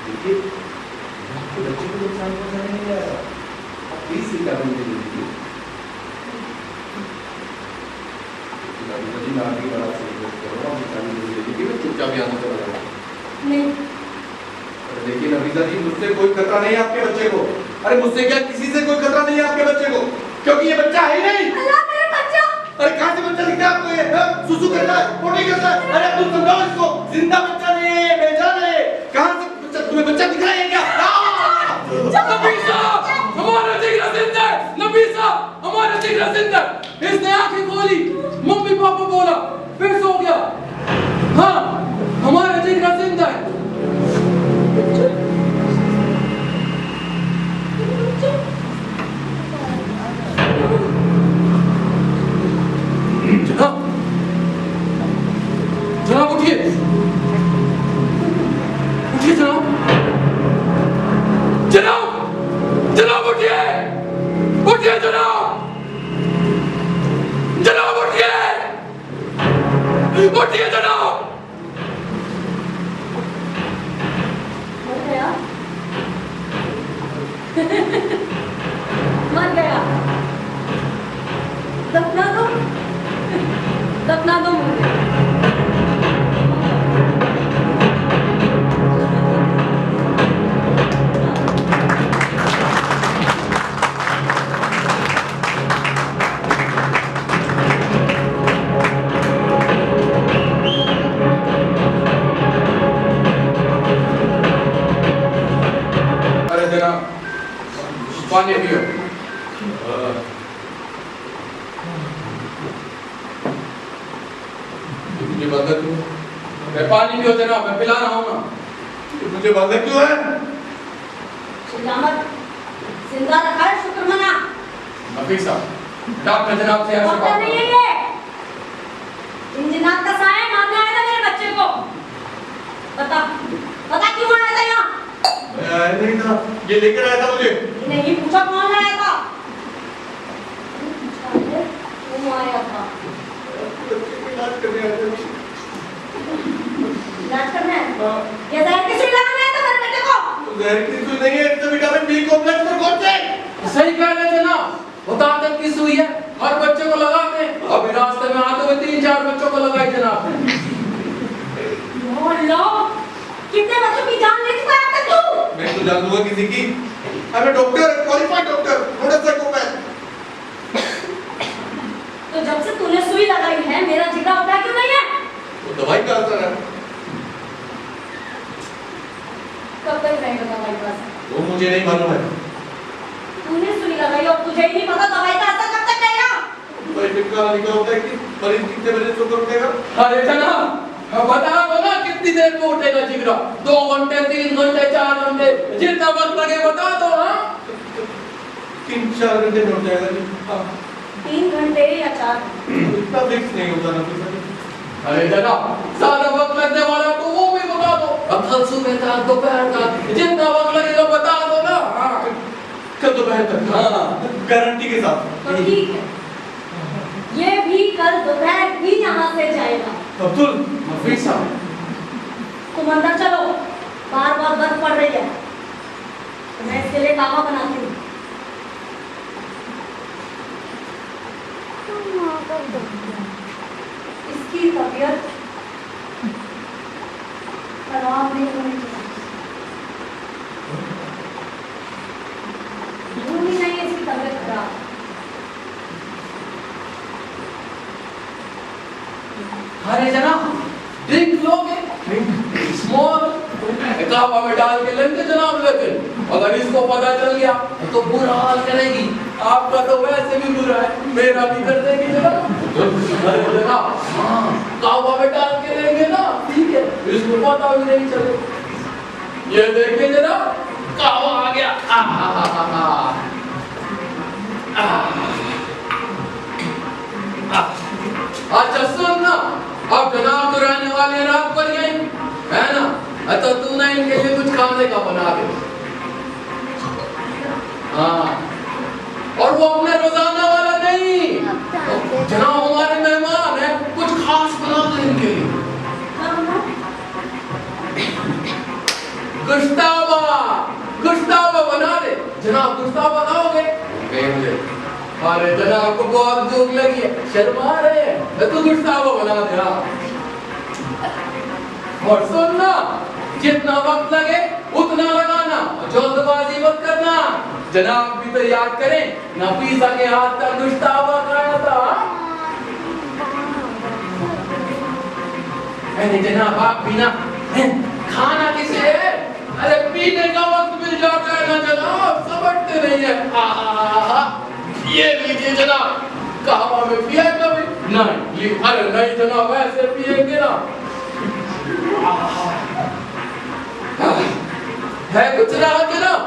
देखिए, आपके बच्चे को नुकसान पहुंचाने नहीं जा रहा। आप प्लीज सी कैबिन में दे दीजिए। मैं आपकी बात से रिक्वेस्ट कर रहा हूँ, आप कैबिन में दे दीजिए, मैं चुपचाप यहाँ से चला जाऊँगा। नहीं। अरे देखिए नफीसा जी, मुझसे कोई खतरा नहीं है आपके बच्चे को। अरे मुझसे क्या, किसी से कोई खतरा नहीं है आपके बच्चे को, क्योंकि ये बच्चा है ही नहीं। अल्लाह मेरा बच्चा। अरे कहाँ से बच्चा दिखता है आपको ये? सुसु करता है, पोटी करता है। अरे तुम समझाओ इसको, जिंदा बच्चा नहीं है, बेजान है। कहाँ से बच्चा, तुम्हें बच्चा दिख रहा है क्या? नफीसा, हमारा जिगरा जिंदा है। नफीसा, हमारा जिगरा जिंदा है। इसने आंखें खोली, मम्मी पापा बोला, फिर सो गया। हाँ, हमारा जिगरा जिंदा है। जनाब, जनाब उठिए, उठिए जनाब, जनाब, जनाब उठिए, उठिए जनाब, जनाब उठिए, उठिए जनाब। मर गया। मर गया। दफना दो, दफना दो मुझे। अरे जनाब, पानी पियो। मुझे बंदा क्यों? मैं पानी पियो जनाब, मैं पिला रहा हूँ ना। मुझे बंदा क्यों है? शिलामत, जिंदा रखा है, शुक्र मना। नफीसा, डॉक्टर जनाब से ऐसे डॉक्टर नहीं है ये। इन जिन्नात का साया मारने आया था मेरे बच्चे को। बता, बता क्यों आया था यहाँ? मैं आया नहीं था, ये लेकर आया था मुझे। नहीं पूछा कौन लाया था? तुम आया था। इलाज करने आया था। इलाज करना है? ये जहर की सुई लगाना है तो मेरे बेटे को। जहर की सुई नहीं है, इससे विटामिन बी कॉम्प्लेक्स और कौन से? सही कह रहे जनाब, बताते की सुई है, हर बच्चे को लगाते हैं। अभी रास्ते में आते हुए 3-4 बच्चों को लगाई जनाब ने। लो, कितने बच्चों की जान ले चुका है अब तक तू? मैं तो जान दूंगा किसी की। I'm a doctor, qualified doctor, not a psychopath. तो जब से तूने सुई लगाई है, मेरा जिगरा उठा क्यों नहीं है? वो दवाई का असर है। कब तक रहेगा दवाई का असर? वो मुझे नहीं मालूम है। तूने सुई लगाई और तुझे ही नहीं पता दवाई का असर कब तक रहेगा? भाई फिर का निकल होता है कि मरीज कितने बजे सोकर उठेगा? अरे जनाब, बता दो ना कितनी देर में उठेगा जिगरा? 2 घंटे, 3 घंटे, 4 घंटे, जितना वक्त लगे बता दो। हाँ, 3-4 घंटे में उठ जाएगा जी। हाँ, 3 घंटे या 4? इतना फिक्स नहीं होता ना किसी। अरे जनाब, ज्यादा वक्त लगने वाला तो वो भी बता दो। अब कल सुबह का, दोपहर का, जितना वक्त लगेगा बता दो ना। हाँ, कल दोपहर तक। हाँ, गारंटी के साथ। तो ठीक है, ये भी कल दोपहर ही यहाँ से जाएगा। अब्दुल, नफीसा, तुम अंदर चलो, बार बार बर्फ पड़ रही है, तो मैं इसके लिए कावा बनाती हूँ। इसकी तबीयत खराब नहीं होनी चाहिए। यूं ही नहीं है इसकी तबीयत खराब। अरे जनाब, ड्रिंक लोगे? स्मॉल कावा में डाल के लेंगे जनाब, लेकिन अगर इसको पता चल गया तो बुरा हाल करेगी। आपका तो वैसे भी बुरा है, मेरा भी कर देगी जनाब। अरे जनाब, हाँ, कावा में डाल के लेंगे ना, ठीक है, इसको पता भी नहीं चले। ये देखिए जनाब, कावा आ गया। अच्छा सुन ना, अब जनाब तो रहने वाले रात पर यहीं, है ना? तो तू ना इनके लिए कुछ खाने का बना दे। हाँ, और वो अपने रोजाना वाला नहीं, जनाब हमारे मेहमान हैं, कुछ खास बना दे इनके लिए। गुश्तावा, गुश्तावा बना दे जनाब। गुश्तावा बनाओगे? अरे जनाब को बहुत भूख लगी है, शर्मा रहे हैं, तो गुस्सा वो बना दे। और सुनना, जितना वक्त लगे उतना लगाना, जल्दबाजी मत करना। जनाब भी तो याद करें, नफीसा के हाथ का गुस्तावा खाया था। अरे जनाब आप भी ना, खाना किसे है? अरे पीने का वक्त मिल जाता है ना जनाब, समझते नहीं है। ये लीजिए जनाब, कहवा में पिया कभी? नहीं, अरे नहीं जनाब, ऐसे पिएंगे ना। है कुछ रहा जनाब?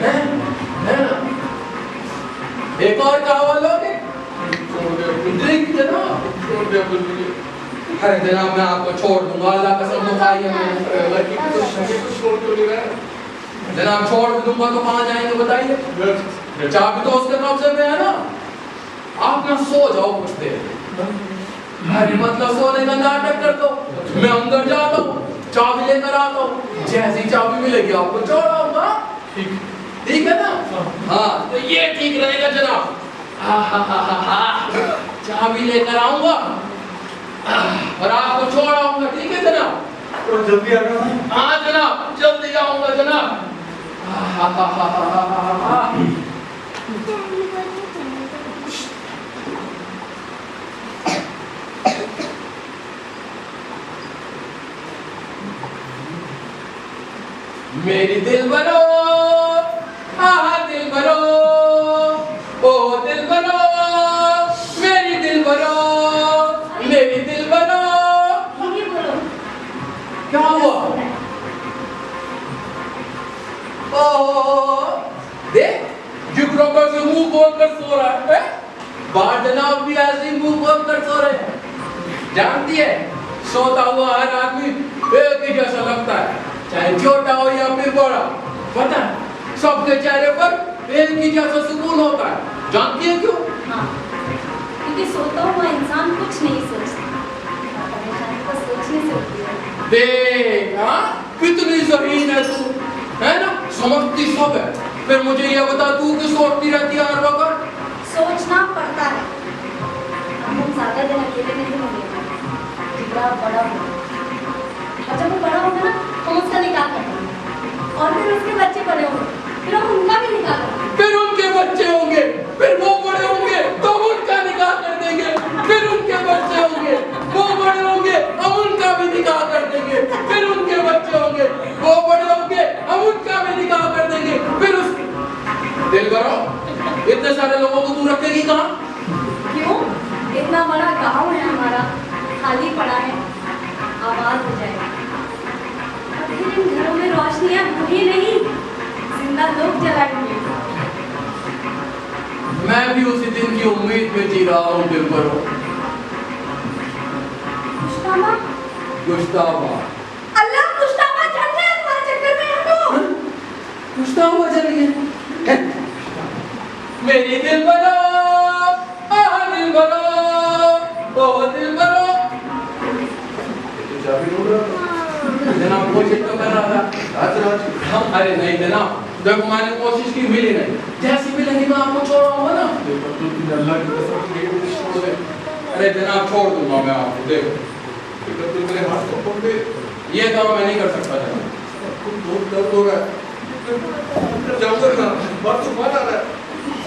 है ना? एक और कहवा लोगे? ड्रिंक जनाब, छोड़ दे। अरे जनाब मैं आपको छोड़ दूंगा, अल्लाह कसम खाइए मैंने। लड़की को तो छोड़ क्यों नहीं रहा है? जनाब छोड़ दूंगा तो कहाँ जाएंगे बताइए? चाबी तो उसके कब्जे में है ना। आप ना सो जाओ कुछ देर। अरे मतलब सोने का नाटक कर दो, मैं अंदर जाता हूँ, चाबी लेकर आता हूँ, जैसी चाबी मिलेगी आपको छोड़ाऊंगा। ठीक है ना? हाँ तो ये ठीक रहेगा जनाब। चाबी लेकर आऊंगा और आपको छोड़ाऊंगा, ठीक है जनाब? और जल्दी आ जाओ। हाँ जनाब, जल्दी आऊंगा जनाब। मेरी दिलबरो, दिलबरो, ओ दिलबरो, मेरी दिलबरो, मेरी दिलबरो। ये बोलो क्या हुआ? देख जुगरो का से मुंह खोल कर सो रहा है। बाहर जनाब भी ऐसे ही मुंह खोल कर सो रहे हैं। जानती है, सोता हुआ हर आदमी एक ही जैसा लगता है, चाहे छोटा हो या फिर बड़ा। पता है, सबके चेहरे पर एक ही जैसा सुकून होता है। जानती है क्यों? हाँ, क्योंकि सोता हुआ इंसान कुछ नहीं सोचता, परेशानी तो सोचने से होती है। देख हाँ, कितनी ज़हीन है तू, है ना? समझती सब है। फिर मुझे ये बता, तू क्यों सोचती रहती है हर वक्त? सोचना पड़ता है। हम ज्यादा दिन अकेले नहीं होंगे, जिगरा बड़ा होगा, और जब वो बड़ा होगा ना, हम उसका निकाह करेंगे, और फिर उसके बच्चे बड़े होंगे, फिर हम उनका भी निकाह करेंगे। फिर उनके बच्चे होंगे, फिर वो बड़े होंगे तो उनका निकाह कर देंगे, फिर उनके बच्चे होंगे, वो बड़े होंगे हम उनका भी निकाह कर देंगे, फिर उनके बच्चे होंगे, वो बड़े होंगे हम उनका भी निकाह कर देंगे, फिर उस दिल करो, इतने सारे लोगों को तू रखेगी कहाँ? क्यों? इतना बड़ा गांव है हमारा, खाली पड़ा है, आबाद हो जाएगा। और फिर इन घरों में रोशनियां बुझी नहीं, जिंदा लोग जलाएंगे। मैं भी उसी दिन की उम्मीद में जी रहा हूँ दिल करो। मुश्ताबा, गुस्तावा, अल्लाह मुश्ताबा जल गया तुम्हारे चक्कर में हटो। गुस्तावा जल गया। मेरी दिल बनो, दिल बनो, ओ दिल बनो। चाबी ढूंढ रहा था। जनाब कोशिश तो कर रहा था। राज हम अरे नहीं जनाब, जब मैंने कोशिश की मिली नहीं, जैसी मिलेगी मैं आपको छोड़ाऊंगा ना। देखो तो तुम अल्लाह की कसम ये छोड़ दे। अरे जनाब छोड़ दूंगा मैं आपको, देखो देखो तुम मेरे हाथ को पकड़ दे। ये काम मैं नहीं कर सकता जनाब। तुम बहुत दर्द हो रहा है। जाओ ना, बहुत तूफान आ रहा है।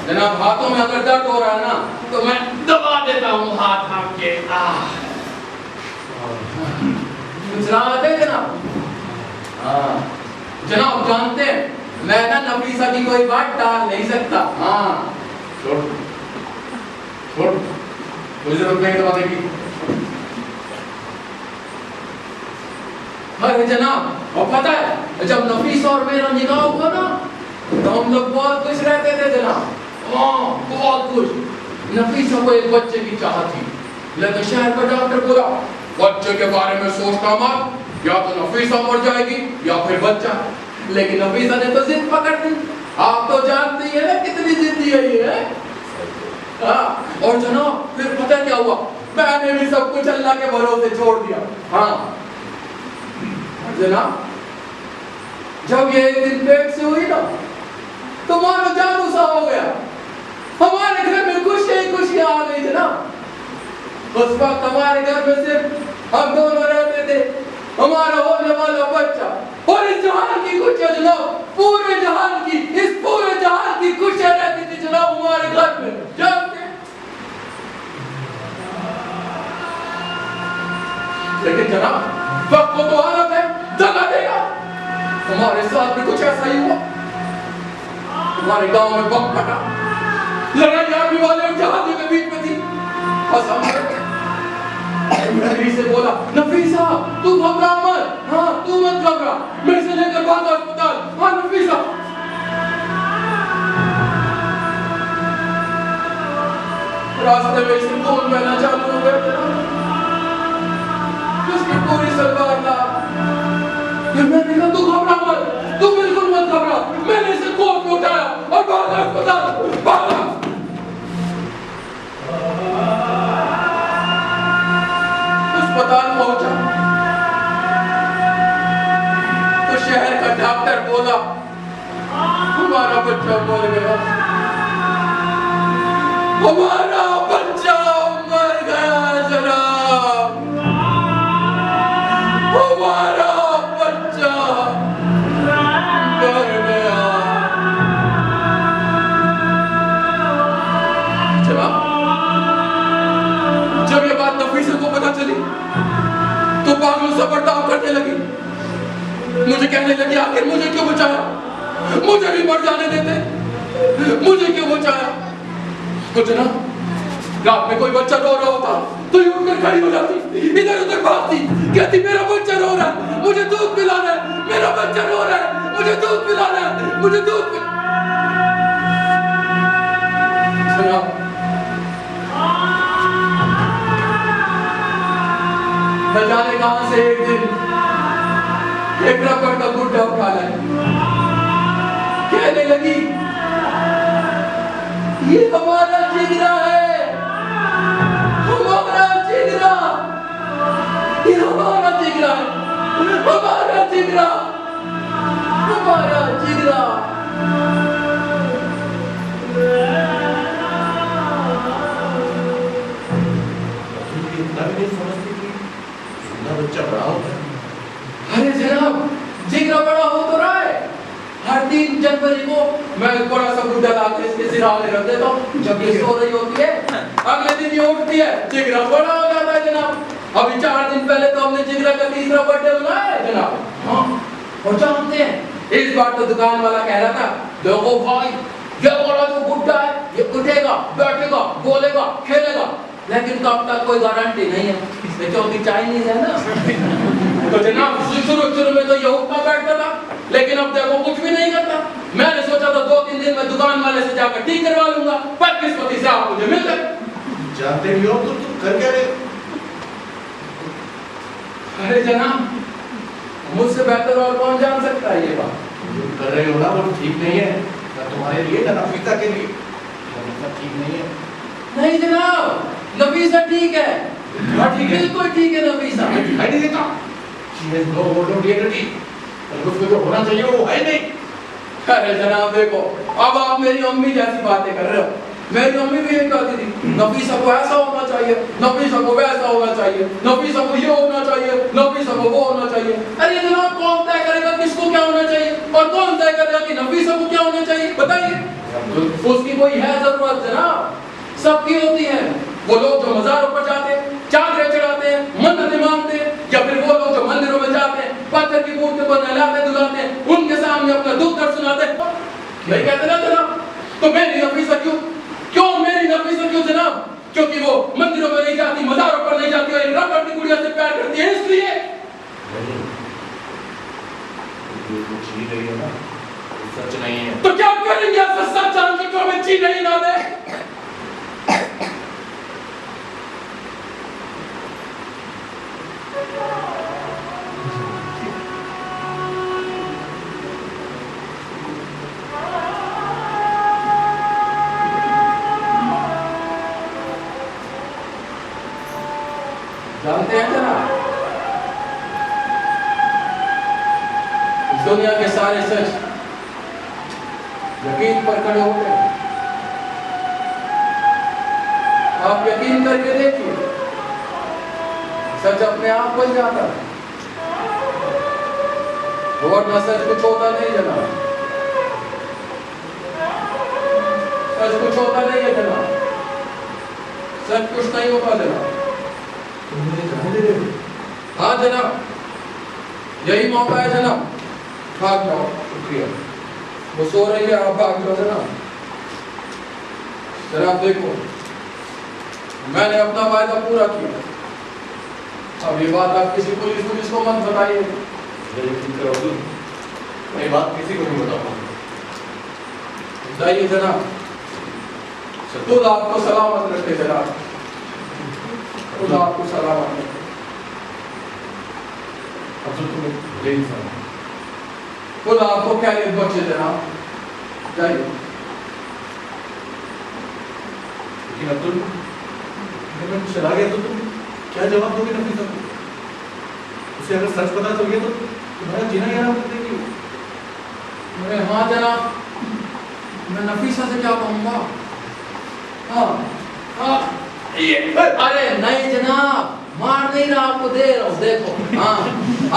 जनाब हाथों में अगर दर्द हो रहा है ना, तो मैं दबा देता हूँ हाथ आपके। कुछ राहत है जनाब? हाँ जनाब जानते हैं, मैं ना नफीसा की कोई बात टाल नहीं सकता। हाँ छोड़ छोड़, मुझे जरूरत नहीं दबाने की। अरे जनाब, और पता है जब नफीसा और मेरा निकाह हुआ ना, तो हम लोग बहुत खुश रहते थे जनाब। हाँ बहुत खुश। नफीसा को एक बच्चे की चाह थी, लेकिन शहर का डॉक्टर बोला बच्चे के बारे में सोचना मत, या तो नफीसा मर जाएगी या फिर बच्चा। लेकिन नफीसा ने तो जिद पकड़ ली। आप तो जानते ही है ना कितनी जिद्दी है ये। हाँ और जनाब फिर पता क्या हुआ, मैंने भी सब कुछ अल्लाह के भरोसे छोड़ दिया। हाँ जनाब जब ये एक दिन पेट से हुई ना, तो मानो जादू सा हो गया। हमारे घर में खुशी ही खुशी आ गई थी ना। उस वक्त हमारे घर में सिर्फ हम दोनों रहते थे, हमारा होने वाला बच्चा, और इस जहान की खुशियां जनाब, पूरे जहान की, इस पूरे जहान की खुशियां रहती थी जनाब हमारे घर में। जानते लेकिन जनाब वक्त को तो हालत है, दगा देगा। हमारे साथ भी कुछ ऐसा ही हुआ। हमारे गांव में बम फटा, लड़ाई आर्मी वाले और जहाज़ों के बीच में थी। बस नफीस से बोला, नफीसा तू घबरा मत, हाँ तू मत घबरा, मैं इसे लेकर भागा अस्पताल। हाँ नफीसा। रास्ते में इसे खून बहना चालू हो गया, उसकी पूरी सलवार ला। मैंने कहा तू घबरा मत, तू बिल्कुल मत घबरा। मैंने इसे कोट में उठाया और भागा अस्पताल, भागा। अस्पताल पहुंचा तो शहर का डॉक्टर बोला हमारा बच्चा मर गया, हमारा बच्चा मर गया जनाब, हमारा बच्चा मर गया। जब ये बात नफीसा को पता चली तो पागलों सा बर्ताव करने लगी। मुझे कहने लगी आखिर मुझे क्यों बचाया, मुझे भी मर जाने देते, मुझे क्यों बचाया। तो जनाब रात में कोई बच्चा रो रहा होता तो ये उठकर खड़ी हो जाती, इधर उधर भागती, कहती मेरा बच्चा रो रहा है, मुझे दूध पिलाना है, मेरा बच्चा रो रहा है, मुझे दूध पिलाना है, मुझे दूध पिलाना। न जाने कहां से एक दिन एक रबड़ का गुड्डा उठा लाए, कहने लगी ये हमारा जिगरा है, हमारा जिगरा, ये हमारा जिगरा है, हमारा जिगरा, हमारा जिगरा। बच्चा बड़ा होता है। अरे जनाब जिगरा बड़ा हो तो रहा है। हर 3 जनवरी को मैं बड़ा सा गुड्डा लाकर इसके सिरहाने रख देता हूँ। जब ये सो रही होती है अगले दिन ये उठती है, जिगरा बड़ा हो जाता है जनाब। अभी 4 दिन पहले तो हमने जिगरा का 3रा बर्थडे मनाया है जनाब। हाँ और जानते हैं इस बार तो दुकान वाला कह रहा था देखो भाई ये बड़ा जो गुड्डा है ये उठेगा, बैठेगा, बोलेगा, खेलेगा, लेकिन कब तक कोई गारंटी नहीं है, क्योंकि चाइनीज है ना। तो जनाब शुरू में तो ये उठता बैठता था, लेकिन अब देखो कुछ भी नहीं करता। मैंने सोचा था 2-3 दिन में दुकान वाले से जाकर ठीक करवा लूंगा, पर किस्मती से आप मुझे मिल गए। जानते भी हो तो तुम कर क्या रहे? अरे जनाब मुझसे बेहतर और कौन जान सकता है ये बात। जो कर रहे हो ना वो ठीक नहीं है, ना तुम्हारे लिए ना नफीसा के लिए, नफीसा ठीक नहीं है। नहीं जनाब नफीसा ठीक है, ठीक है, बिल्कुल ठीक है नफीसा। दिखाई नहीं देता। She has no word of reality. और उसको जो होना चाहिए वो है नहीं। अरे जनाब देखो अब आप मेरी अम्मी जैसी बातें कर रहे हो। मेरी अम्मी भी यही कहती थी नफीसा को ऐसा होना चाहिए, नफीसा को वैसा होना चाहिए, नफीसा को ये होना चाहिए, नफीसा को वो होना चाहिए। अरे जनाब कौन तय करेगा किसको क्या होना चाहिए, और कौन तय करेगा कि नफीसा को क्या होना चाहिए, बताइए। उसकी कोई है जरूरत जनाब, सबकी होती है। वो लोग जो मज़ारों पर जाते हैं, चादरें चढ़ाते हैं, मन्नतें मांगते हैं, या फिर वो लोग जो मंदिरों में जाते हैं, पत्थर की मूर्ति पर नहलाते धुलाते हैं, उनके सामने अपना दुख दर्द सुनाते हैं। नहीं कहते ना जनाब। तो मेरी नफीसा क्यों मेरी नफीसा क्यों जनाब? क्योंकि वो मंदिरों में नहीं जाती, मज़ारों पर नहीं जाती और एक रबड़ की गुड़िया से प्यार करती है, इसलिए। कुछ ही नहीं है ना, सच नहीं है। तो क्या करेंगे सच जान के जो हमें जी नहीं ना दे? जानते हैं जनाब दुनिया के सारे सच यकीन पर खड़े होते हैं, आप यकीन करके देखिए, सच अपने आप बन जाता है, वरना सच कुछ होता नहीं जनाब, सच कुछ होता नहीं है जनाब, सच कुछ नहीं होता जनाब। हाँ जनाब, यही मौका है जनाब, भाग जाओ। शुक्रिया। वो सो रही है, आप भाग जाओ जनाब। जनाब देखो, मैंने अपना वायदा पूरा किया, अब ये बात आप किसी पुलिस को मत बताइए। मैं बात किसी को नहीं बताऊंगा। जाइए जनाब, खुद आपको सलामत रखे जनाब, खुद आपको सलामत रखे। अब तो तुम्हें ले ही सकता। खुद आपको क्या ये बचे जनाब, जाइए। लेकिन अब्दुल, अगर मैं चला गया तो तुम क्या जवाब दोगे नफीसा को? उसे अगर सच पता चल गया तो तुम्हारा जीना ही आराम कर देगी। अरे हाँ जनाब, मैं नफीसा से क्या कहूँगा? हाँ हाँ, ये अरे नहीं जनाब, मार नहीं रहा, आपको दे रहा हूँ, देखो। हाँ,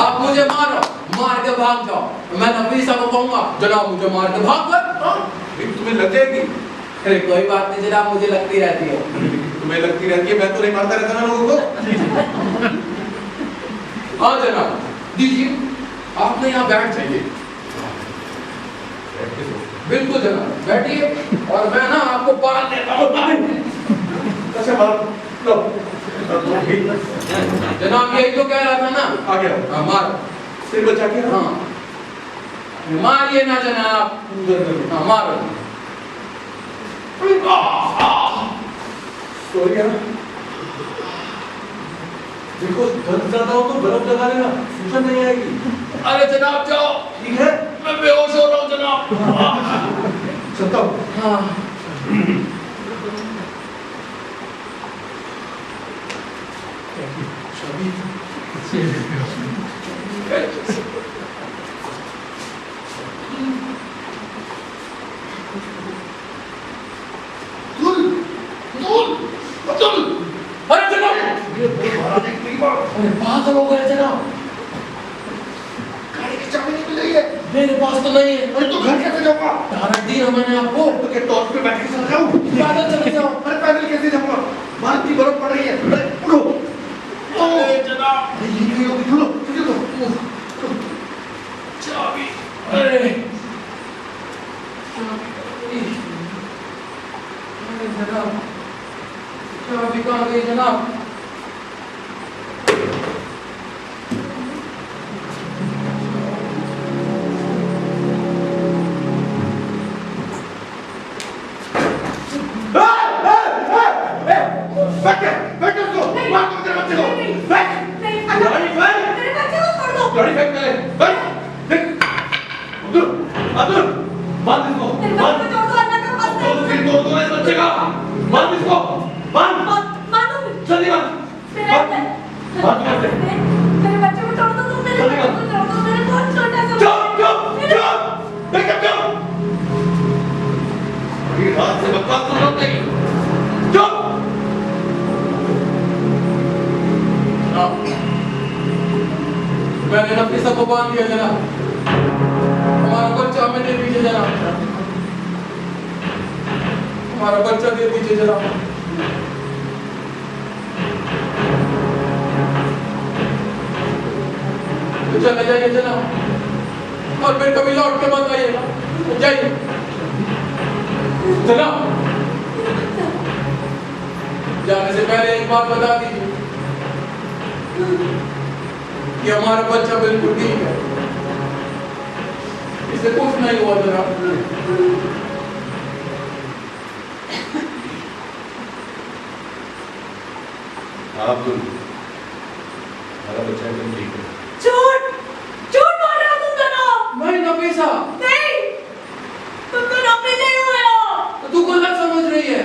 आप मुझे मारो, मार के भाग जाओ, मैं नफीसा को कहूँगा जनाब मुझे मार के भाग गए। तुम्हें लग जाएगी। अरे कोई बात नहीं जनाब, मुझे लगती रहती है। तुम्हें लगती रहती है, मैं तो नहीं मारता रहता ना लोगों को। हाँ जनाब, दीजिए, आप ना यहाँ बैठ जाइए। बिल्कुल जनाब, बैठिए और मैं ना आपको बाल देता हूँ। अच्छा बाल लो। जनाब यही तो कह रहा था ना। आ गया। हाँ मारो। सिर बचा के। हाँ मारिए ना जनाब। हाँ मारो। सॉरी यार। देखो दर्द ज्यादा हो तो बर्फ लगा लेना, सूजन नहीं आएगी। अरे जनाब जाओ। ठीक है। मैं बेहोश हो रहा हूँ जनाब। चलता हूँ। हाँ। अरे जनाब, अरे पागल हो गए जनाब, गाड़ी की चाबी नहीं मिल रही है। मेरे पास तो नहीं है। अरे तो घर कैसे जाऊंगा? तारक दी है मैंने आपको। तो क्या टॉर्च पे बैठ के चल जाऊं? पैदल चले जाओ। अरे पैदल कैसे जाऊंगा? बाहर की बर्फ पड़ रही है। अरे उठो। अरे जनाब, अरे ये नहीं होगी, चलो चलो। चाबी, अरे जनाब, चाबी कहाँ गई जनाब? बैठ उसको, मार दो तेरे बच्चे को। बैठ। लड़ी फेंक। मेरे बच्चे को छोड़ दो। लड़ी फेंक पहले। बैठ। देख। अब्दुल, अब्दुल, मार इसको। मेरे मार। बच्चे को छोड़ दो, अल्लाह का वास्ता। तो सिर तोड़ दो इस बच्चे का। मार इसको। मार। मानो। जल्दी मार। मार। मार दे। मेरे बच्चे को छोड़ दो, तुम मेरे बच्चे को छोड़ दो, मेरे बहुत छोटा सा। चुप। चुप। चुप। अभी रात से बकवास सुन रहा हूं नहीं। चुप। मैंने नफीसा को बांध दिया जनाब, हमारा बच्चा हमें दे दीजिए जनाब, हमारा बच्चा दे दीजिए जनाब। तो चले जाइए जनाब, और फिर कभी लौट के मत आइएगा, जाइए जनाब। जाने से पहले एक बात बता दीजिए कि हमारा बच्चा बिल्कुल ठीक है, इसे कुछ नहीं हुआ जनाब। अब्दुल, हमारा बच्चा एकदम ठीक है। झूठ झूठ बोल रहे हो तुम दोनों। नहीं नफीसा, नहीं, तुम तो नौकरी नहीं हुए हो। तो तू गलत समझ रही है।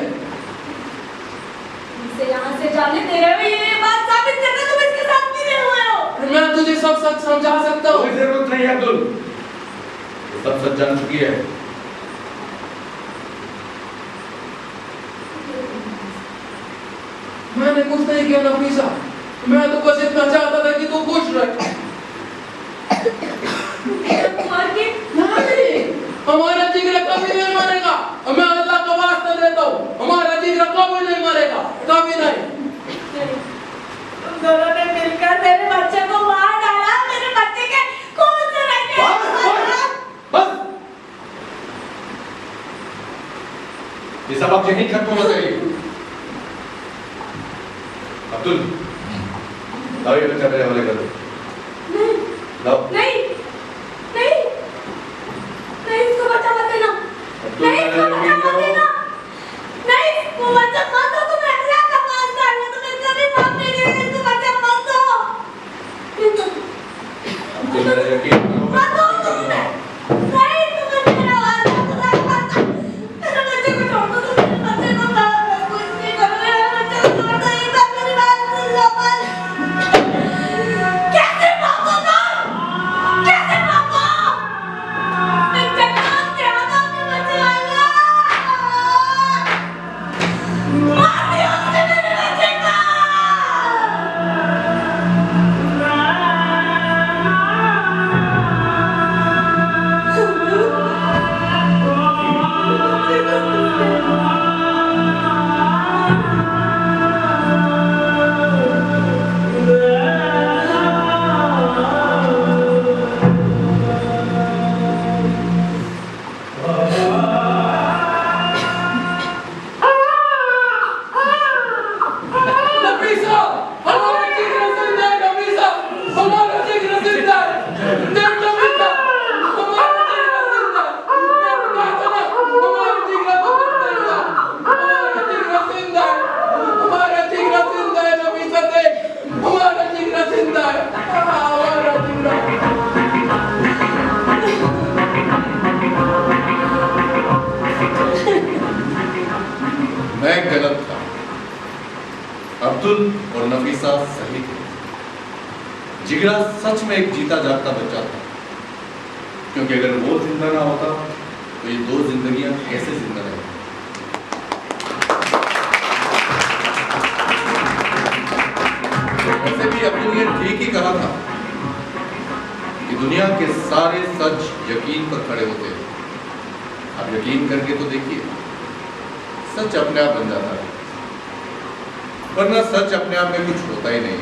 इसे यहाँ से जाने दे रहे हो, ये बात साबित करना तुम इसके साथ भी नहीं हुए हो। मैं तुझे सब सच समझा सकता हूँ। कोई जरूरत नहीं है अब्दुल, ये सब सच जान चुकी है। मैंने कुछ नहीं किया नफीसा, मैं तो बस इतना चाहता था कि तू खुश रहे। नहीं, हमारा जिगरा कभी नहीं मरेगा, मैं अल्लाह का वास्ता देता हूँ, हमारा जिगरा कभी नहीं मरेगा, कभी नहीं। तुम दोनों ने मिलकर मेरे बच्चे को मार डाला, मेरे बच्चे के खून से बस ये सब अब यहीं खत्म होना चाहिए। अब्दुल, लाओ ये बच्चा मेरे हवाले कर दो। लाओ। नहीं, नहीं, नहीं, इसको बच्चा मत देना। नहीं, इसको बच्चा मत देना। नहीं, वो बच्चा मत दो, तुम अल्लाह का वास्ता है, तुम्हें कभी माफ नहीं देंगे, इसको बच्चा मत दो। अब्दुल, मेरा यकीन करो, मैं मत दो तुम। नहीं, तुम्हें मेरा वास्ता, खुदा का वास्ता। मेरे बच्चे को छोड़ दो, तुम मेरे बच्चे को मार दो, कुछ नहीं करो, मेरे बच्चे को छोड़ दो, एक बार मेरी बात सुन लो बस। कैसे माफो तुम? कैसे माफो? मैं जन्नत से आता हूँ अपने बच्चे वाला। मार दिया उसने मेरे बच्चे को। नफीसा, हमारा जिगरा जिंदा है नफीसा, हमारा जिगरा जिंदा है। देख नफीसा, हमारा जिगरा जिंदा है। मैं कहता ना, हमारा जिगरा तो मरता ही है। हमारा जिगरा जिंदा है, हमारा जिगरा जिंदा है नफीसा, देख, हमारा जिगरा जिंदा है, हमारा जिगरा। मैं गलत था, अब्दुल और नफीसा सही थे। जिगरा सच में एक जीता जागता बच्चा था, क्योंकि अगर वो जिंदा ना होता तो ये दो जिंदगियां कैसे जिंदा रहती। वैसे भी अब्दुल ने ठीक ही कहा था कि दुनिया के सारे सच यकीन पर खड़े होते हैं। अब यकीन करके तो देखिए, सच अपने आप बन जाता है, वरना सच अपने आप में कुछ होता ही नहीं।